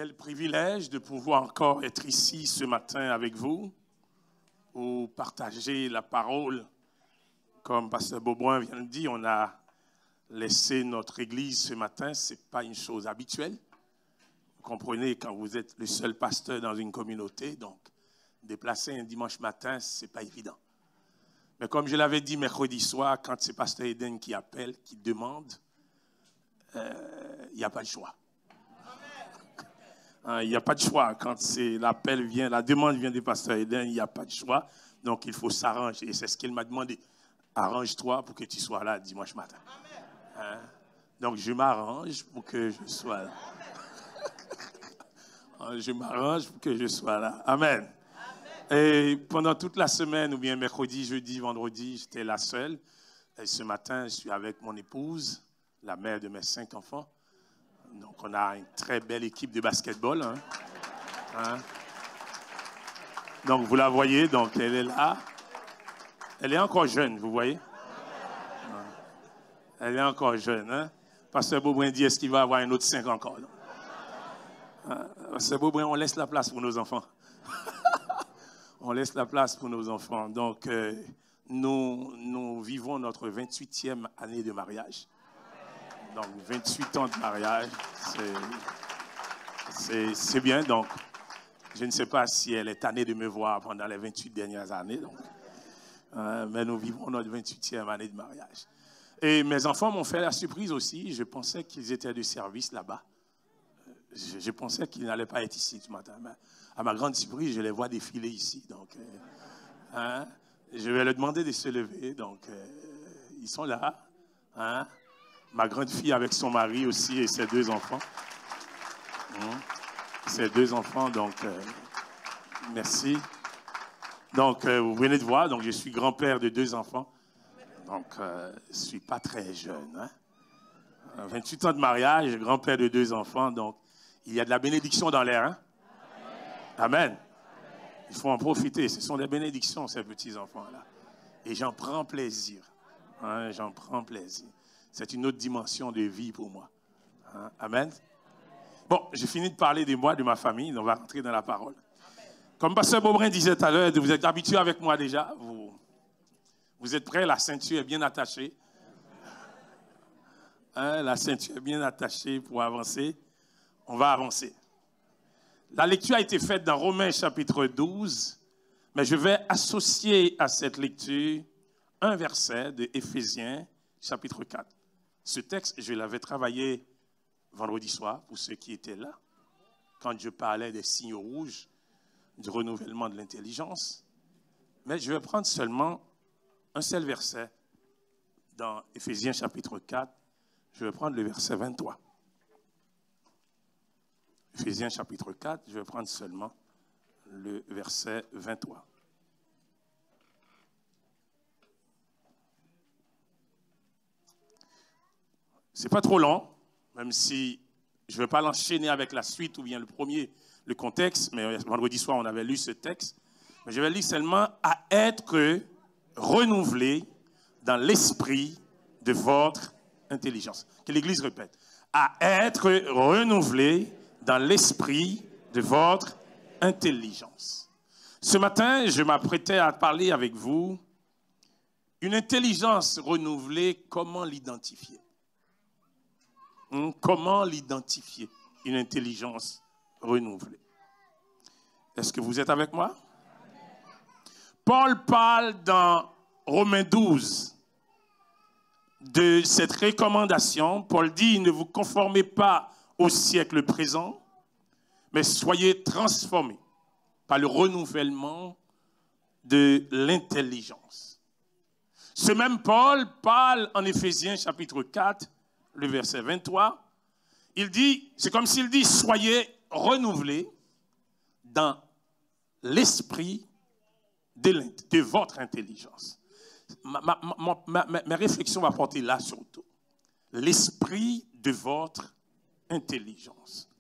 Quel privilège de pouvoir encore être ici ce matin avec vous pour partager la parole. Comme Pasteur Beaubrun vient de dire, on a laissé notre église ce matin. Ce n'est pas une chose habituelle. Vous comprenez, quand vous êtes le seul pasteur dans une communauté, donc déplacer un dimanche matin, ce n'est pas évident. Mais comme je l'avais dit mercredi soir, quand c'est Pasteur Eden qui appelle, qui demande, il n'y a pas le choix. Il n'y a pas de choix. Quand l'appel vient, la demande vient du Pasteur Eden, il n'y a pas de choix. Donc, il faut s'arranger. Et c'est ce qu'il m'a demandé. Arrange-toi pour que tu sois là dimanche matin. Hein? Donc, je m'arrange pour que je sois là. Je m'arrange pour que je sois là. Amen. Et pendant toute la semaine, ou bien mercredi, jeudi, vendredi, j'étais là seul. Et ce matin, je suis avec mon épouse, la mère de mes 5 enfants. Donc, on a une très belle équipe de basketball. Hein? Donc, vous la voyez, donc elle est là. Elle est encore jeune, vous voyez? Elle est encore jeune. Hein? Pasteur Beaubrun dit, est-ce qu'il va avoir un autre 5 encore? Pasteur Beaubrun, on laisse la place pour nos enfants. On laisse la place pour nos enfants. Donc, nous vivons notre 28e année de mariage. Donc, 28 ans de mariage, c'est bien. Donc, je ne sais pas si elle est tannée de me voir pendant les 28 dernières années. Donc, mais nous vivons notre 28e année de mariage. Et mes enfants m'ont fait la surprise aussi. Je pensais qu'ils étaient de service là-bas. Je pensais qu'ils n'allaient pas être ici ce matin. Mais à ma grande surprise, je les vois défiler ici. Donc, je vais leur demander de se lever. Donc, ils sont là. Hein? Ma grande fille avec son mari aussi et ses 2 enfants. Ses 2 enfants, donc, merci. Donc, vous venez de voir, donc je suis grand-père de 2 enfants. Donc, je ne suis pas très jeune. Hein? 28 ans de mariage, grand-père de 2 enfants. Donc, il y a de la bénédiction dans l'air. Hein? Amen. Il faut en profiter. Ce sont des bénédictions, ces petits-enfants-là. Et j'en prends plaisir. Hein? J'en prends plaisir. C'est une autre dimension de vie pour moi. Hein? Amen. Bon, j'ai fini de parler de moi, de ma famille. On va rentrer dans la parole. Comme Pasteur Beaubrun disait tout à l'heure, vous êtes habitués avec moi déjà. Vous êtes prêts? La ceinture est bien attachée. Hein? La ceinture est bien attachée pour avancer. On va avancer. La lecture a été faite dans Romains chapitre 12. Mais je vais associer à cette lecture un verset de Éphésiens chapitre 4. Ce texte, je l'avais travaillé vendredi soir, pour ceux qui étaient là, quand je parlais des signaux rouges, du renouvellement de l'intelligence. Mais je vais prendre seulement un seul verset dans Éphésiens chapitre 4. Je vais prendre le verset 23. Éphésiens chapitre 4, je vais prendre seulement le verset 23. C'est pas trop long, même si je ne vais pas l'enchaîner avec la suite ou bien le contexte, mais vendredi soir, on avait lu ce texte. Mais je vais lire seulement « à être renouvelé dans l'esprit de votre intelligence ». Que l'Église répète. « À être renouvelé dans l'esprit de votre intelligence ». Ce matin, je m'apprêtais à parler avec vous. Une intelligence renouvelée, comment l'identifier? Comment l'identifier, une intelligence renouvelée? Est-ce que vous êtes avec moi? Paul parle dans Romains 12 de cette recommandation. Paul dit, ne vous conformez pas au siècle présent, mais soyez transformés par le renouvellement de l'intelligence. Ce même Paul parle en Éphésiens chapitre 4, le verset 23, il dit, c'est comme s'il dit, soyez renouvelés dans l'esprit de votre intelligence. Mes réflexions vont porter là surtout. L'esprit de votre intelligence.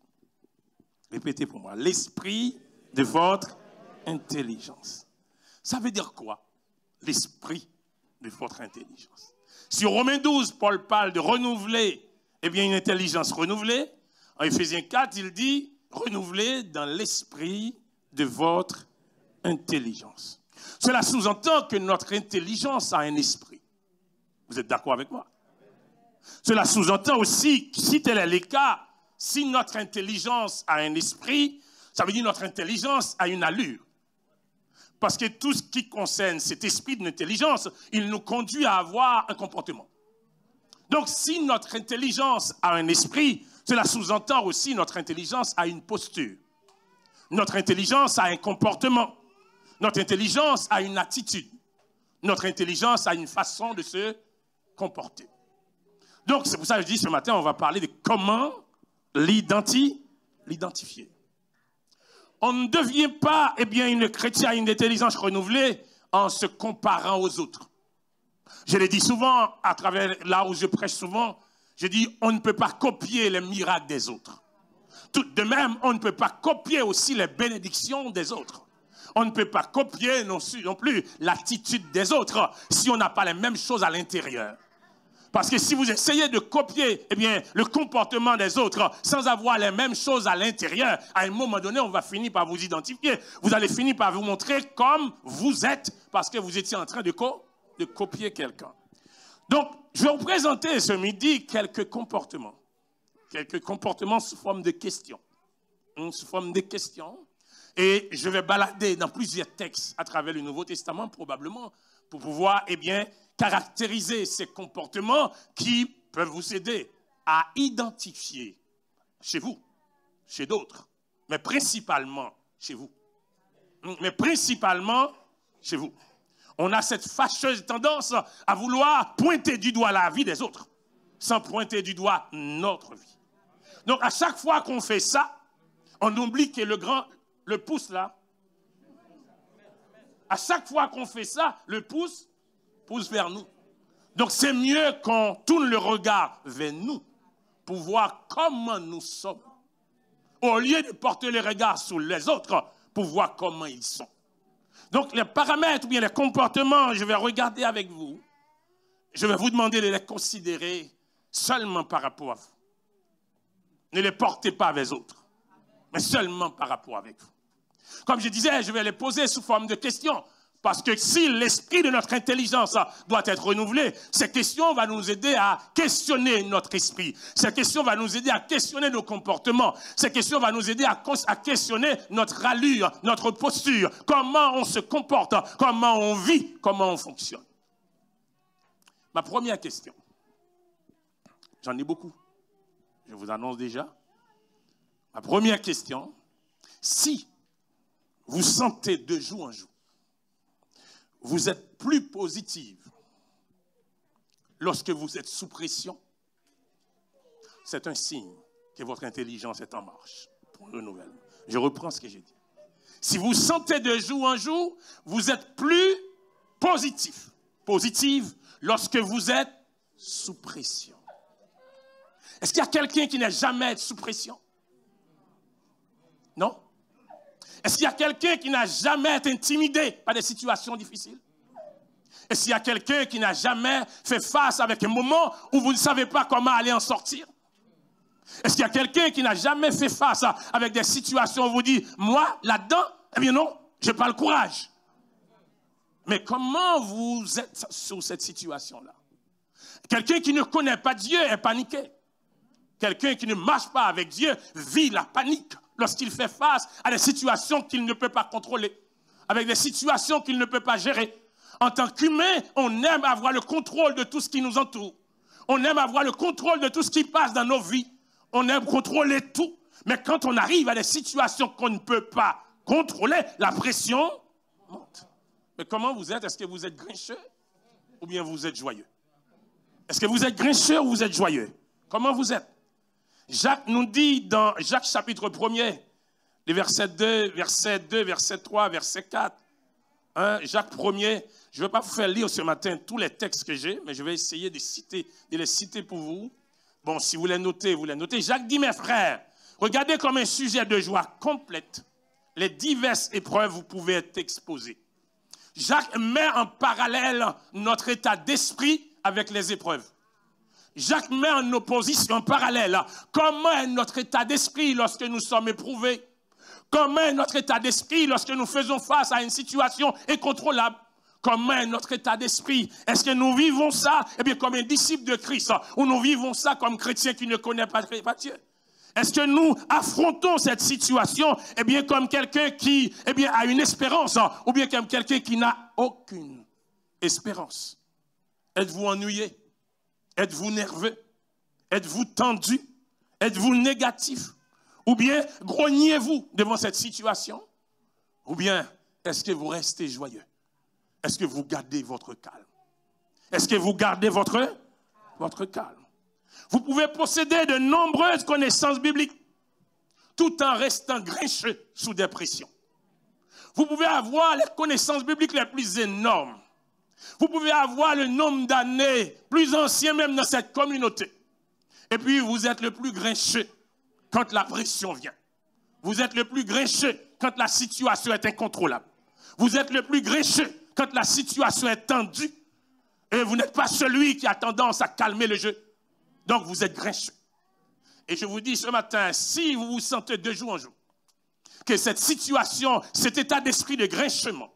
Répétez pour moi. L'esprit de votre intelligence. Ça veut dire quoi? L'esprit de votre intelligence. Sur Romains 12, Paul parle de renouveler, eh bien, une intelligence renouvelée. En Éphésiens 4, il dit, renouvelés dans l'esprit de votre intelligence. Cela sous-entend que notre intelligence a un esprit. Vous êtes d'accord avec moi? Cela sous-entend aussi, si tel est le cas, si notre intelligence a un esprit, ça veut dire que notre intelligence a une allure. Parce que tout ce qui concerne cet esprit de l'intelligence, il nous conduit à avoir un comportement. Donc, si notre intelligence a un esprit, cela sous-entend aussi notre intelligence a une posture. Notre intelligence a un comportement. Notre intelligence a une attitude. Notre intelligence a une façon de se comporter. Donc, c'est pour ça que je dis ce matin, on va parler de comment l'identifier. On ne devient pas, une chrétienne, une intelligence renouvelée en se comparant aux autres. Je l'ai dit souvent, à travers là où je prêche souvent, je dis, on ne peut pas copier les miracles des autres. Tout de même, on ne peut pas copier aussi les bénédictions des autres. On ne peut pas copier non plus l'attitude des autres si on n'a pas les mêmes choses à l'intérieur. Parce que si vous essayez de copier le comportement des autres sans avoir les mêmes choses à l'intérieur, à un moment donné, on va finir par vous identifier. Vous allez finir par vous montrer comme vous êtes parce que vous étiez en train de copier quelqu'un. Donc, je vais vous présenter ce midi quelques comportements sous forme de questions. Et je vais balader dans plusieurs textes à travers le Nouveau Testament, probablement, pour pouvoir, caractériser ces comportements qui peuvent vous aider à identifier chez vous, chez d'autres, mais principalement chez vous. On a cette fâcheuse tendance à vouloir pointer du doigt la vie des autres, sans pointer du doigt notre vie. Donc, à chaque fois qu'on fait ça, on oublie que le pouce là, à chaque fois qu'on fait ça, le pouce pousse vers nous. Donc, c'est mieux qu'on tourne le regard vers nous pour voir comment nous sommes, au lieu de porter le regard sur les autres pour voir comment ils sont. Donc, les paramètres ou bien les comportements, je vais regarder avec vous. Je vais vous demander de les considérer seulement par rapport à vous. Ne les portez pas vers les autres, mais seulement par rapport avec vous. Comme je disais, je vais les poser sous forme de questions. Parce que si l'esprit de notre intelligence doit être renouvelé, ces questions vont nous aider à questionner notre esprit. Ces questions vont nous aider à questionner nos comportements. Ces questions vont nous aider à questionner notre allure, notre posture, comment on se comporte, comment on vit, comment on fonctionne. Ma première question, j'en ai beaucoup, je vous annonce déjà. Ma première question, si vous sentez de jour en jour, vous êtes plus positive lorsque vous êtes sous pression, c'est un signe que votre intelligence est en marche pour le renouvellement. Je reprends ce que j'ai dit. Si vous sentez de jour en jour, vous êtes plus positive lorsque vous êtes sous pression. Est-ce qu'il y a quelqu'un qui n'a jamais été sous pression? Non? Est-ce qu'il y a quelqu'un qui n'a jamais été intimidé par des situations difficiles? Est-ce qu'il y a quelqu'un qui n'a jamais fait face avec un moment où vous ne savez pas comment aller en sortir? Est-ce qu'il y a quelqu'un qui n'a jamais fait face avec des situations où vous dites, moi, là-dedans, non, je n'ai pas le courage. Mais comment vous êtes sur cette situation-là? Quelqu'un qui ne connaît pas Dieu est paniqué. Quelqu'un qui ne marche pas avec Dieu vit la panique lorsqu'il fait face à des situations qu'il ne peut pas contrôler, avec des situations qu'il ne peut pas gérer. En tant qu'humain, on aime avoir le contrôle de tout ce qui nous entoure. On aime avoir le contrôle de tout ce qui passe dans nos vies. On aime contrôler tout. Mais quand on arrive à des situations qu'on ne peut pas contrôler, la pression monte. Mais comment vous êtes? Est-ce que vous êtes grincheux ou bien vous êtes joyeux? Est-ce que vous êtes grincheux ou vous êtes joyeux? Comment vous êtes? Jacques nous dit dans Jacques chapitre 1er, les versets 2, verset 3, verset 4. Jacques 1er, je ne vais pas vous faire lire ce matin tous les textes que j'ai, mais je vais essayer de les citer pour vous. Bon, si vous les notez, vous les notez. Jacques dit, mes frères, regardez comme un sujet de joie complète les diverses épreuves où vous pouvez être exposés. Jacques met en parallèle notre état d'esprit avec les épreuves. Jacques met en opposition, en parallèle, comment est notre état d'esprit lorsque nous sommes éprouvés? Comment est notre état d'esprit lorsque nous faisons face à une situation incontrôlable? Comment est notre état d'esprit? Est-ce que nous vivons ça, eh bien, comme un disciple de Christ, ou nous vivons ça comme chrétien qui ne connaît pas Dieu? Est-ce que nous affrontons cette situation, eh bien, comme quelqu'un qui, eh bien, a une espérance, ou bien comme quelqu'un qui n'a aucune espérance? Êtes-vous ennuyé? Êtes-vous nerveux? Êtes-vous tendu? Êtes-vous négatif? Ou bien grognez-vous devant cette situation? Ou bien est-ce que vous restez joyeux? Est-ce que vous gardez votre calme? Est-ce que vous gardez votre calme? Vous pouvez posséder de nombreuses connaissances bibliques tout en restant grincheux sous des pressions. Vous pouvez avoir les connaissances bibliques les plus énormes. Vous pouvez avoir le nombre d'années plus ancien même dans cette communauté. Et puis vous êtes le plus grincheux quand la pression vient. Vous êtes le plus grincheux quand la situation est incontrôlable. Vous êtes le plus grincheux quand la situation est tendue. Et vous n'êtes pas celui qui a tendance à calmer le jeu. Donc vous êtes grincheux. Et je vous dis ce matin, si vous vous sentez de jour en jour, que cette situation, cet état d'esprit de grinchement,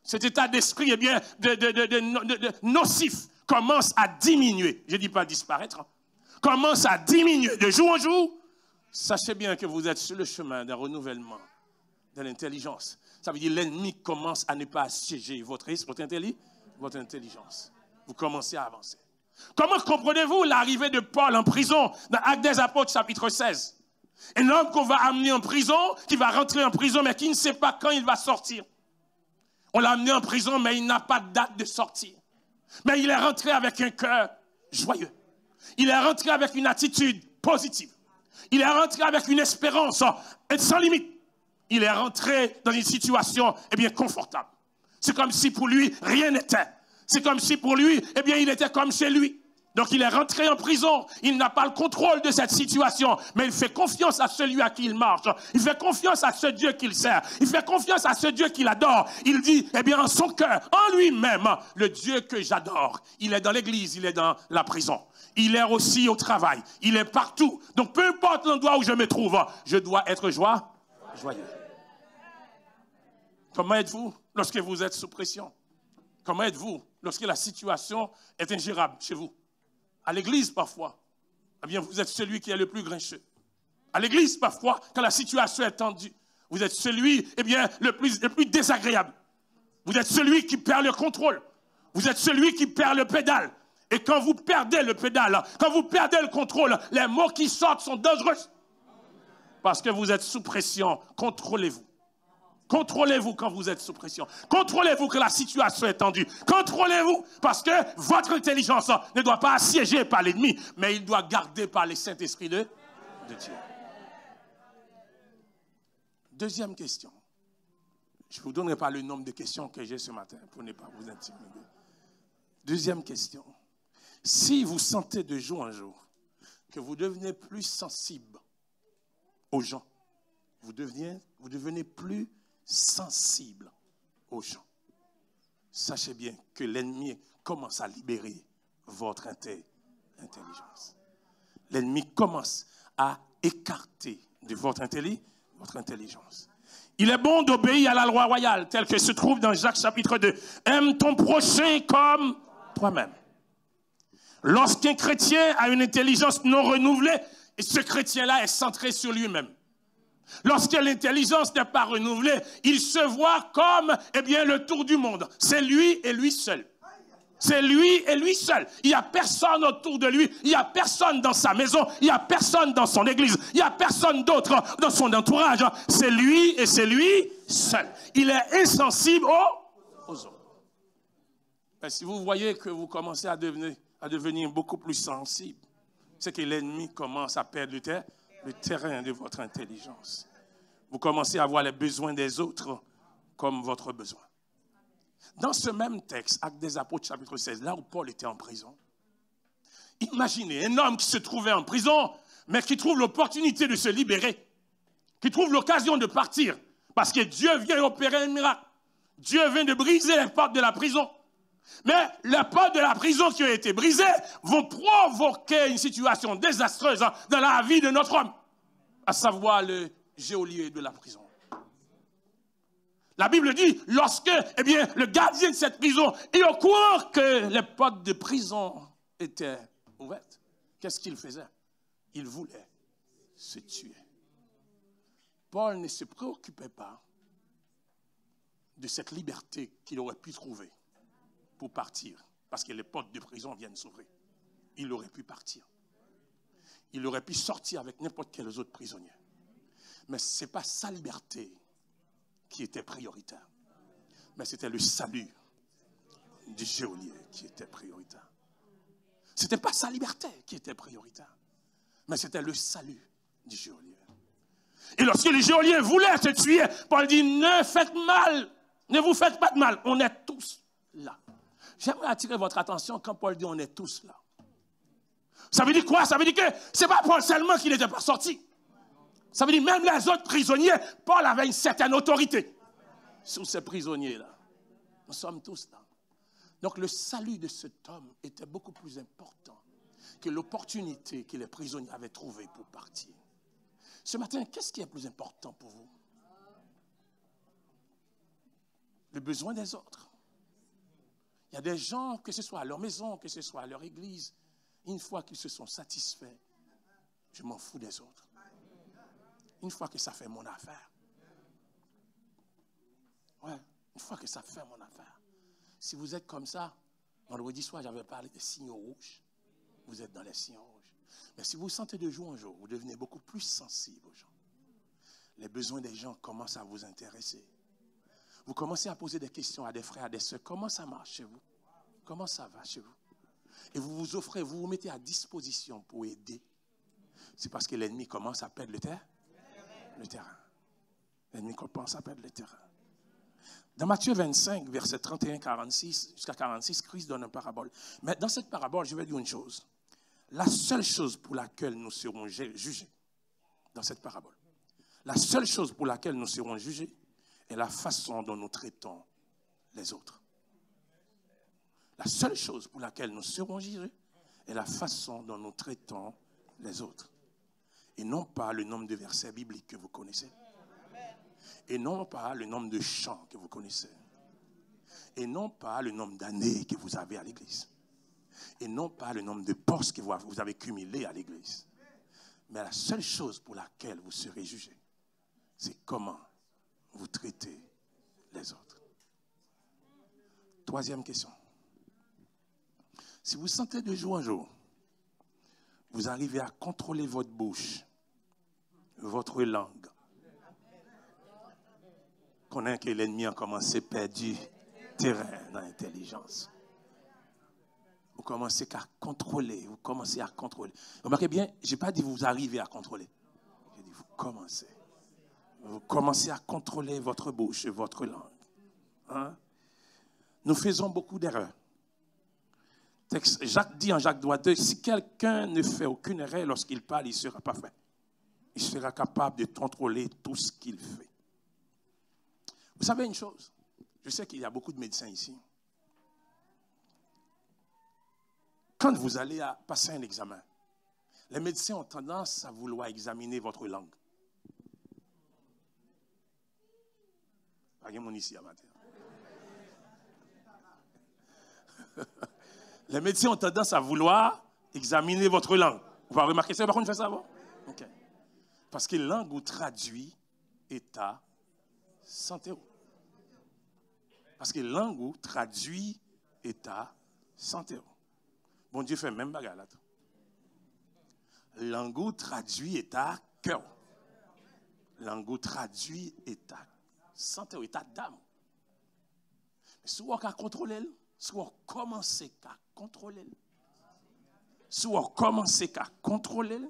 cet état d'esprit eh bien, de nocif commence à diminuer, je ne dis pas disparaître, commence à diminuer de jour en jour, sachez bien que vous êtes sur le chemin d'un renouvellement de l'intelligence. Ça veut dire que l'ennemi commence à ne pas assiéger votre intelligence. Vous commencez à avancer. Comment comprenez-vous l'arrivée de Paul en prison dans Actes des Apôtres chapitre 16? Un homme qu'on va amener en prison, qui va rentrer en prison, mais qui ne sait pas quand il va sortir. On l'a amené en prison, mais il n'a pas de date de sortie. Mais il est rentré avec un cœur joyeux. Il est rentré avec une attitude positive. Il est rentré avec une espérance sans limite. Il est rentré dans une situation eh bien, confortable. C'est comme si pour lui, rien n'était. C'est comme si pour lui, eh bien, il était comme chez lui. Donc il est rentré en prison, il n'a pas le contrôle de cette situation, mais il fait confiance à celui à qui il marche. Il fait confiance à ce Dieu qu'il sert. Il fait confiance à ce Dieu qu'il adore. Il dit, eh bien, en son cœur, en lui-même, le Dieu que j'adore, il est dans l'église, il est dans la prison. Il est aussi au travail, il est partout. Donc peu importe l'endroit où je me trouve, je dois être joyeux. Comment êtes-vous lorsque vous êtes sous pression? Comment êtes-vous lorsque la situation est ingérable chez vous? À l'église, parfois, eh bien, vous êtes celui qui est le plus grincheux. À l'église, parfois, quand la situation est tendue, vous êtes celui, eh bien, le plus désagréable. Vous êtes celui qui perd le contrôle. Vous êtes celui qui perd le pédale. Et quand vous perdez le pédale, quand vous perdez le contrôle, les mots qui sortent sont dangereux. Parce que vous êtes sous pression. Contrôlez-vous. Contrôlez-vous quand vous êtes sous pression. Contrôlez-vous que la situation est tendue. Contrôlez-vous parce que votre intelligence ne doit pas assiéger par l'ennemi, mais il doit garder par le Saint-Esprit de Dieu. Deuxième question. Je ne vous donnerai pas le nombre de questions que j'ai ce matin pour ne pas vous intimider. Deuxième question. Si vous sentez de jour en jour que vous devenez plus sensible aux gens, vous devenez plus sensible aux gens. Sachez bien que l'ennemi commence à libérer votre intelligence. L'ennemi commence à écarter de votre intelligence. Il est bon d'obéir à la loi royale, telle que se trouve dans Jacques chapitre 2. Aime ton prochain comme toi-même. Lorsqu'un chrétien a une intelligence non renouvelée, ce chrétien-là est centré sur lui-même. Lorsque l'intelligence n'est pas renouvelée, il se voit comme eh bien, le tour du monde. C'est lui et lui seul. C'est lui et lui seul. Il n'y a personne autour de lui. Il n'y a personne dans sa maison. Il n'y a personne dans son église. Il n'y a personne d'autre dans son entourage. C'est lui et c'est lui seul. Il est insensible aux autres. Mais si vous voyez que vous commencez à devenir beaucoup plus sensible, c'est que l'ennemi commence à perdre le terrain de votre intelligence. Vous commencez à voir les besoins des autres comme votre besoin. Dans ce même texte, Actes des Apôtres, chapitre 16, là où Paul était en prison, imaginez un homme qui se trouvait en prison, mais qui trouve l'opportunité de se libérer, qui trouve l'occasion de partir, parce que Dieu vient opérer un miracle. Dieu vient de briser les portes de la prison. Mais les portes de la prison qui ont été brisées vont provoquer une situation désastreuse dans la vie de notre homme, à savoir le geôlier de la prison. La Bible dit, lorsque le gardien de cette prison est au courant que les portes de prison étaient ouvertes, qu'est-ce qu'il faisait? Il voulait se tuer. Paul ne se préoccupait pas de cette liberté qu'il aurait pu trouver pour partir, parce que les portes de prison viennent s'ouvrir. Il aurait pu partir. Il aurait pu sortir avec n'importe quel autre prisonnier. Mais ce n'est pas sa liberté qui était prioritaire, mais c'était le salut du geôlier qui était prioritaire. Ce n'était pas sa liberté qui était prioritaire, mais c'était le salut du geôlier. Et lorsque le geôlier voulait se tuer, Paul dit, ne faites mal, ne vous faites pas de mal, on est tous là. J'aimerais attirer votre attention quand Paul dit on est tous là. Ça veut dire quoi? Ça veut dire que ce n'est pas Paul seulement qui n'était pas sorti. Ça veut dire même les autres prisonniers, Paul avait une certaine autorité sur ces prisonniers-là. Nous sommes tous là. Donc le salut de cet homme était beaucoup plus important que l'opportunité que les prisonniers avaient trouvée pour partir. Ce matin, qu'est-ce qui est plus important pour vous? Le besoin des autres. Il y a des gens, que ce soit à leur maison, que ce soit à leur église, une fois qu'ils se sont satisfaits, je m'en fous des autres. Une fois que ça fait mon affaire. Ouais, une fois que ça fait mon affaire. Si vous êtes comme ça, vendredi soir, j'avais parlé des signaux rouges. Vous êtes dans les signaux rouges. Mais si vous vous sentez de jour en jour, vous devenez beaucoup plus sensible aux gens. Les besoins des gens commencent à vous intéresser. Vous commencez à poser des questions à des frères, à des sœurs. Comment ça marche chez vous? Comment ça va chez vous? Et vous vous offrez, vous vous mettez à disposition pour aider. C'est parce que l'ennemi commence à perdre le terrain. L'ennemi commence à perdre le terrain. Dans Matthieu 25, verset 31-46, jusqu'à 46, Christ donne une parabole. Mais dans cette parabole, je vais dire une chose. La seule chose pour laquelle nous serons jugés, dans cette parabole, la seule chose pour laquelle nous serons jugés est la façon dont nous traitons les autres. La seule chose pour laquelle nous serons jugés est la façon dont nous traitons les autres. Et non pas le nombre de versets bibliques que vous connaissez. Et non pas le nombre de chants que vous connaissez. Et non pas le nombre d'années que vous avez à l'église. Et non pas le nombre de postes que vous avez cumulés à l'église. Mais la seule chose pour laquelle vous serez jugés, c'est comment vous traitez les autres. Troisième question. Si vous sentez de jour en jour, vous arrivez à contrôler votre bouche, votre langue. Connaissez que l'ennemi a commencé à perdre du terrain dans l'intelligence. Vous commencez à contrôler, vous commencez à contrôler. Remarquez bien, je n'ai pas dit vous arrivez à contrôler. J'ai dit vous commencez. Vous commencez à contrôler votre bouche et votre langue. Hein? Nous faisons beaucoup d'erreurs. Jacques dit en Jacques 2, si quelqu'un ne fait aucune erreur lorsqu'il parle, il ne sera pas fait. Il sera capable de contrôler tout ce qu'il fait. Vous savez une chose, je sais qu'il y a beaucoup de médecins ici. Quand vous allez passer un examen, les médecins ont tendance à vouloir examiner votre langue. Pas mon ici à matin. Les médecins ont tendance à vouloir examiner votre langue. Vous avez remarqué ça? Par contre, fait ça avant? OK. Parce que langue ou traduit état santé. Parce que langue ou traduit état santé. Bon Dieu fait même bagarre là. Langue ou traduit état cœur. Langue ou traduit état santé, état d'âme. Mais si on a contrôler, si on commence à contrôler, si on commence à contrôler,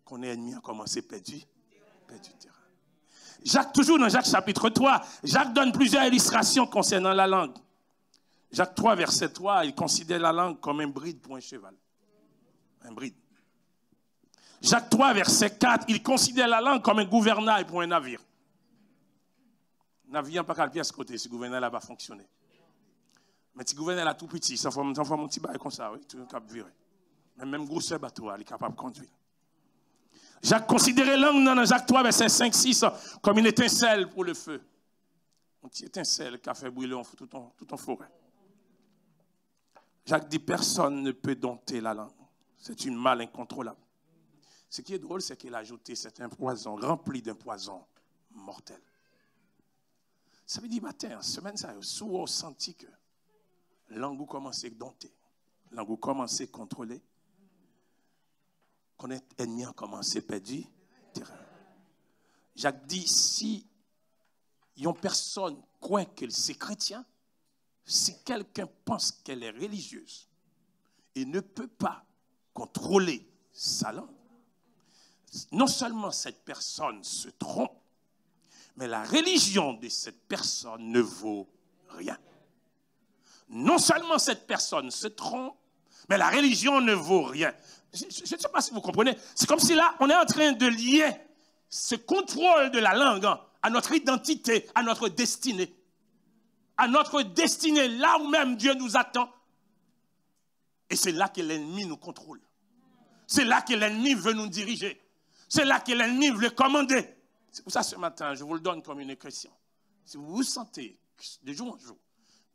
qu'on est ennemi a commencé à perdre du terrain. Jacques, toujours dans Jacques chapitre 3, Jacques donne plusieurs illustrations concernant la langue. Jacques 3, verset 3, il considère la langue comme un bride pour un cheval. Un bride. Jacques 3, verset 4, il considère la langue comme un gouvernail pour un navire. Navire n'a pas qu'à le pied à ce côté, ce gouvernail n'a pas fonctionné. Mais tu gouvernes là tout petit, ça fait mon petit bail comme ça, oui, tout le cap viré. Même grosseur bateau, il est capable de conduire. Jacques considérait l'angle dans Jacques 3, verset 5, 6, comme une étincelle pour le feu. Une petite étincelle qui a fait brûler tout en forêt. Jacques dit, personne ne peut dompter la langue. C'est une mal incontrôlable. Ce qui est drôle, c'est qu'il a ajouté, c'est un poison rempli d'un poison mortel. Ça veut dire, matin, semaine, ça, souvent on senti que langue commence à dompter, langue commence à contrôler, qu'on est ennemi a commencé à perdre terrain. Jacques dit, si il y a une personne croit qu'elle c'est chrétien, si quelqu'un pense qu'elle est religieuse et ne peut pas contrôler sa langue, non seulement cette personne se trompe, mais la religion de cette personne ne vaut rien. Non seulement cette personne se trompe, mais la religion ne vaut rien. Je ne sais pas si vous comprenez. C'est comme si là, on est en train de lier ce contrôle de la langue à notre identité, à notre destinée. À notre destinée, là où même Dieu nous attend. Et c'est là que l'ennemi nous contrôle. C'est là que l'ennemi veut nous diriger. C'est là que l'ennemi veut commander. C'est pour ça ce matin, je vous le donne comme une question. Si vous vous sentez de jour en jour,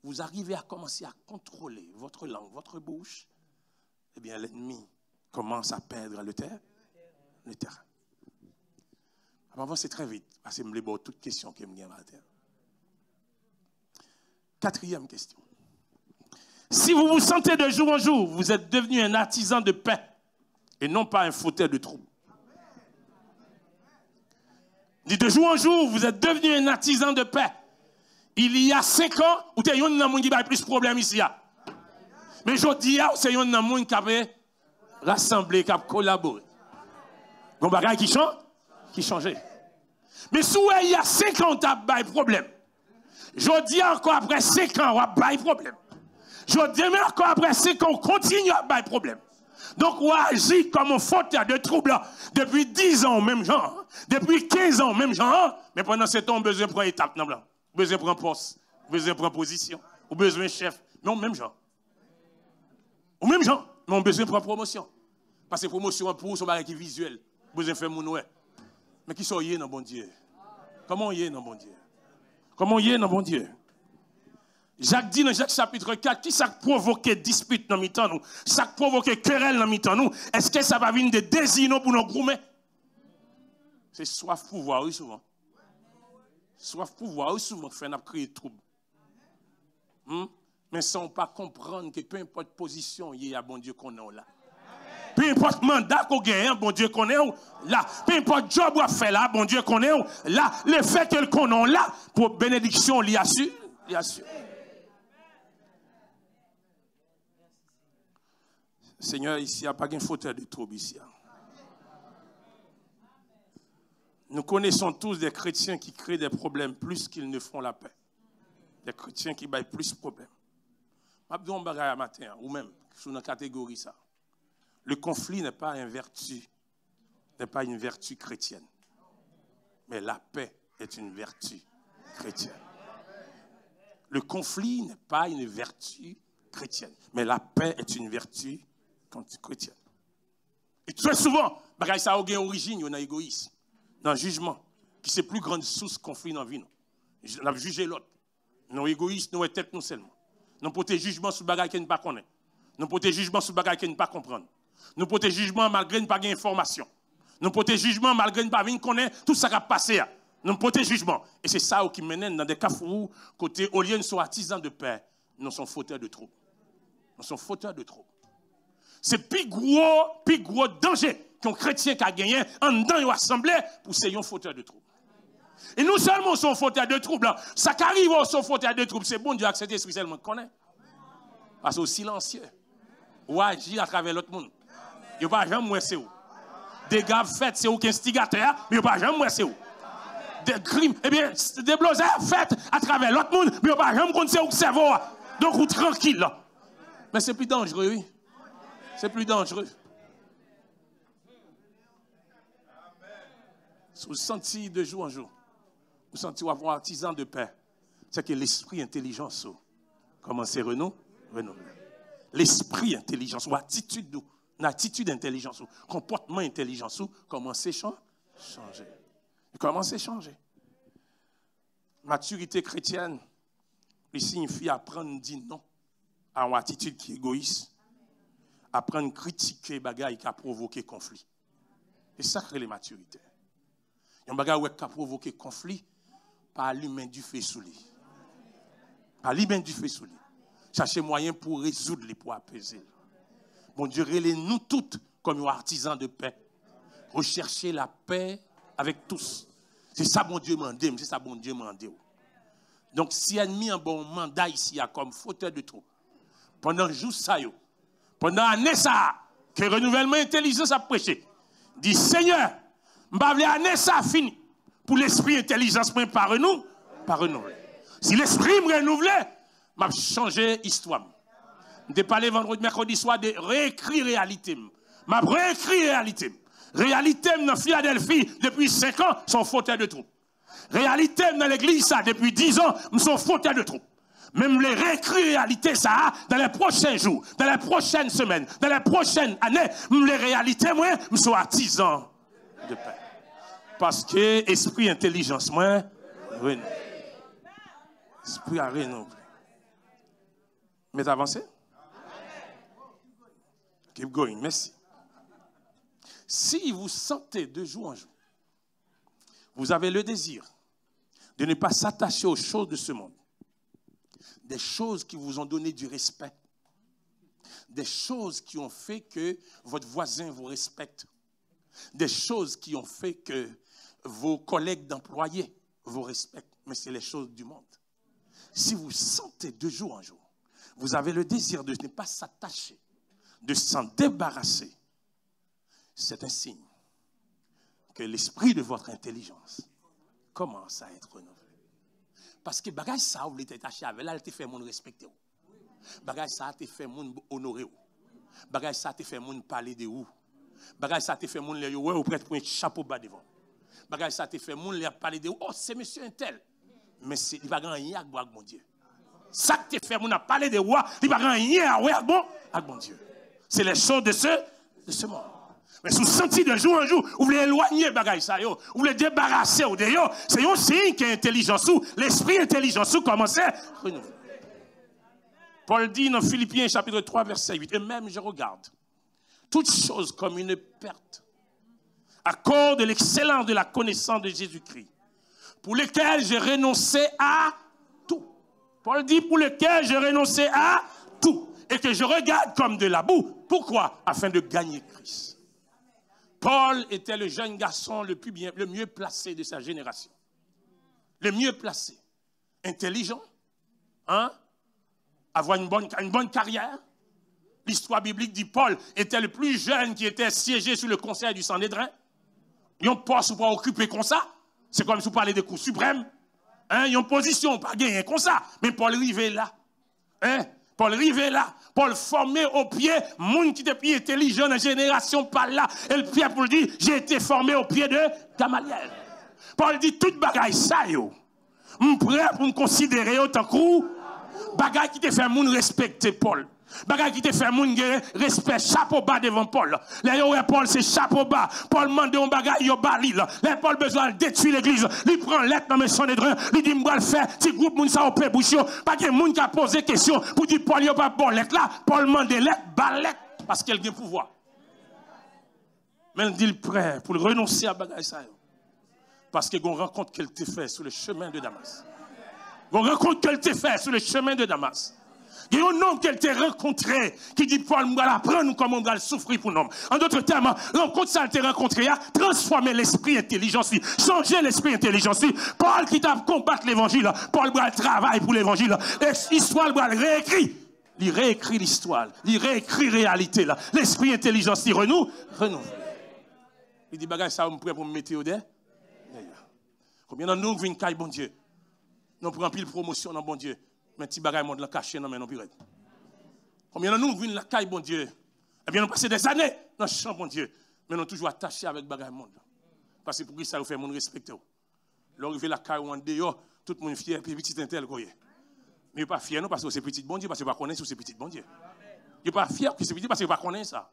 vous arrivez à commencer à contrôler votre langue, votre bouche, eh bien l'ennemi commence à perdre le terrain. On va avancer très vite, parce que je me pose toute question qui me vient à la terre. Quatrième question. Si vous vous sentez de jour en jour, vous êtes devenu un artisan de paix et non pas un fauteur de troubles. Dit de jour en jour, vous êtes devenu un artisan de paix. Il y a 5 ans, vous avez un monde qui a plus de problèmes ici. Mais aujourd'hui, c'est un monde qui a rassemblé, qui a collaboré. Bon bagage qui changeait. Mais si il y a 5 ans, tu as des problèmes. Aujourd'hui, encore après 5 ans, on a des problèmes. Aujourd'hui, encore après 5 ans, on continue à avoir des problèmes. Donc, on agit comme un fauteur de troubles depuis 10 ans, même genre. Depuis 15 ans, même genre. Mais pendant ce temps, on a besoin de prendre étape. On a besoin de prendre poste. On a besoin de prendre position. On a besoin de chef. Mais on même genre. Ou même genre. Mais on a besoin de prendre promotion. Parce que promotion pour son bagage qui est visuel. On a besoin de faire mon ouais. Mais qui sont dans bon Dieu? Comment y est dans bon Dieu? Comment y est dans bon Dieu? Jacques dit dans Jacques chapitre 4, qui ça provoqué dispute dans mi-temps nous? Ça provoqué querelle dans mi-temps nous? Est-ce que ça va venir des désirs pour nous groumer? C'est soif pouvoir, oui, souvent. Soif pouvoir, oui, souvent, fait n'a créé trouble. Mais sans pas comprendre que peu importe position, il y a bon Dieu qu'on est là. Peu importe mandat qu'on gagne, bon Dieu qu'on est là. Peu importe job qu'on fait là, bon Dieu qu'on est là. Le fait que qu'on est là, pour bénédiction, il y a su. Seigneur, ici, il n'y a pas de fauteur de trouble ici. Nous connaissons tous des chrétiens qui créent des problèmes plus qu'ils ne font la paix. Des chrétiens qui baillent plus de problèmes. Je vais vous dire un matin, ou même, sous une catégorie ça. Le conflit n'est pas une vertu chrétienne. Mais la paix est une vertu chrétienne. Le conflit n'est pas une vertu chrétienne. Mais la paix est une vertu chrétienne. Et très souvent, ça a une origine dans l'égoïsme, dans le jugement, qui c'est plus grande source de conflit dans la vie. On a jugé l'autre. Nous égoïstes, nous sommes tête nous seulement. Nous portons jugement sur les bagages qui ne pas connaître. Nous portons jugement sur les bagages qui ne pas comprendre. Nous portons jugement malgré ne pas avoir information. Nous portons jugement malgré ne pas connaître tout ça qui a passé. Nous portons jugement. Et c'est ça qui mène dans des cas où, côté au lieu de sont artisans de paix, nous sommes fauteurs de troubles. Nous sommes fauteurs de troubles. C'est plus gros danger qu'un chrétien qui a gagné en dedans assemblée pour ces fauteurs de troubles. Et nous seulement sommes fauteurs de troubles. Ça qui arrive aux fauteurs de troubles, c'est bon Dieu accepter esprit seulement connaît. Parce que silencieux, ou agit à travers l'autre monde. Il n'y a pas jamais moins c'est où. Des gars faits, c'est où qui instigateur, mais il n'y a pas jamais moins c'est où. Des crimes, eh bien, des blosers faits à travers l'autre monde, mais il n'y a pas jamais qu'on sait où c'est où. Donc, vous tranquille. Mais c'est plus dangereux, oui. C'est plus dangereux. Vous sentez de jour en jour, vous sentez avoir artisan de paix, c'est que l'esprit intelligence, Commencez renouveler. L'esprit intelligence ou attitude, l'attitude intelligence ou comportement intelligence ou commencez à changer. Commencez à changer. Maturité chrétienne, il signifie apprendre à dire non à une attitude qui est égoïste, apprendre à critiquer les bagailles qui a provoqué conflit. C'est ça que les maturités. Il y a un bagage qui a provoqué conflit par l'humain du feu sous lui. Par l'humain du feu sous lui. Chercher moyen pour résoudre les pour apaiser. Bon Dieu, relève-nous toutes comme artisans de paix. Rechercher la paix avec tous. C'est ça bon Dieu m'a dit, c'est ça bon Dieu m'a dit. Donc si elle a mis un bon mandat ici comme fauteur de trop, pendant jour ça, pendant année ça, que renouvellement intelligence a prêché, dit Seigneur, m'bavle année ça fini pour l'esprit intelligence par nous. Si l'esprit me renouvelé, m'a changé histoire. Je parlé vendredi, mercredi soir de réécrire réalité. M'a réécrit réalité. Réalité dans Philadelphie depuis 5 ans, sont fauteurs de troupe. Réalité dans l'église ça depuis 10 ans, nous sommes fauteurs de troupe. Même les réécrire réalité ça dans les prochains jours, dans les prochaines semaines, dans les prochaines années, les réalités moi, nous sommes artisans de paix. Parce que esprit intelligence moi, renouvelé. Esprit a renouvelé. Mais avancez. Keep going, merci. Si vous sentez de jour en jour, vous avez le désir de ne pas s'attacher aux choses de ce monde, des choses qui vous ont donné du respect, des choses qui ont fait que votre voisin vous respecte, des choses qui ont fait que vos collègues d'employés vous respectent, mais c'est les choses du monde. Si vous sentez de jour en jour, vous avez le désir de ne pas s'attacher, de s'en débarrasser, c'est un signe que l'esprit de votre intelligence commence à être renouvelé. Parce que bagage ça, vous l'êtes attaché avec là, elle te fait mon respecter. Bagage ça te fait mon honorer. Bagage ça te fait mon parler de vous. Bagage ça te fait mon les ouais ou prête pour un chapeau bas devant. Bagage ça te fait mon les parler de oh c'est monsieur un tel. Mais c'est il va rien avec mon Dieu. Ça te fait mon parler de roi, il va rien avec bon Dieu. C'est les choses de ce monde. Mais si vous sentez de jour en jour, vous voulez éloigner bagay ça yo, vous voulez débarrasser au dehors, c'est un signe que l'intelligence ou l'esprit intelligence ou commence à renouveler. Paul dit dans Philippiens chapitre 3 verset 8, et même je regarde toutes choses comme une perte à cause de l'excellence de la connaissance de Jésus-Christ, pour lequel j'ai renoncé à tout. Paul dit pour lequel j'ai renoncé à tout et que je regarde comme de la boue. Pourquoi? Afin de gagner Christ. Paul était le jeune garçon le mieux placé de sa génération. Le mieux placé. Intelligent. Hein? Avoir une bonne carrière. L'histoire biblique dit Paul était le plus jeune qui était siégé sur le conseil du Sanhédrin. Ils n'ont pas se pas occupé comme ça. C'est comme si vous parlez des cours suprêmes. Hein? Ils ont position, pas gagné comme ça. Mais Paul arrivait là. Hein? Paul arrivait là. Paul formé au pied, monde qui était plus intelligent dans la génération par là. Et le Pierre pour le dire, j'ai été formé au pied de Gamaliel. Paul dit, toute bagaille ça yo. M'prêt pour me considérer autant que bagaille qui te fait moun respecter Paul. Bagaille qui te fait moun respect chapeau bas devant Paul. Là Paul c'est chapeau bas. Paul mande un bagaille yo bali là. Là Paul besoin de détruire l'église. Il prend lettre dans mes Sanhédrin, il dit m'va le faire, petit groupe moun ça au pè bouchon. Pas que moun qui a posé question pour dire Paul yo pas bon lettre là. Paul mande lettre, balette parce qu'elle a pouvoir. Mais il dit prêt pour renoncer à bagaille ça. Parce que gon rencontre qu'elle te fait sur le chemin de Damas. Gon rencontre qu'elle te fait sur le chemin de Damas. Il y a un homme qu'elle t'a rencontré qui dit Paul, on va apprendre comment on va souffrir pour nous. En d'autres termes, rencontre ça, elle t'a rencontré, transformer l'esprit intelligence, changer l'esprit intelligence. Paul qui t'a combattu l'évangile, Paul va travailler pour l'évangile. L'histoire va réécrire. Il réécrit l'histoire, il réécrit la réalité. L'esprit intelligence, il renouvelle. Il dit, bagage, ça, on est prêt pour me mettre au dé. Combien de nous viennent caille, bon Dieu? Nous prenons pile promotion dans bon Dieu. Mais petit bagage monde la caché dans mais non pirate. Combien de nous viennent la caille bon Dieu? Eh bien nous passons des années dans le champ bon Dieu, mais nous toujours attachés avec bagage monde. Parce que pour qui ça nous fait monde respecter. L'arrivée la caille en dehors, tout le monde fier puis petit intel quoi. Mais pas fier non parce que c'est petit bon Dieu, parce que vous ne connaissez pas c'est petit bon Dieu. Vous pas fier que c'est petit parce que vous ne connaissez pas ça.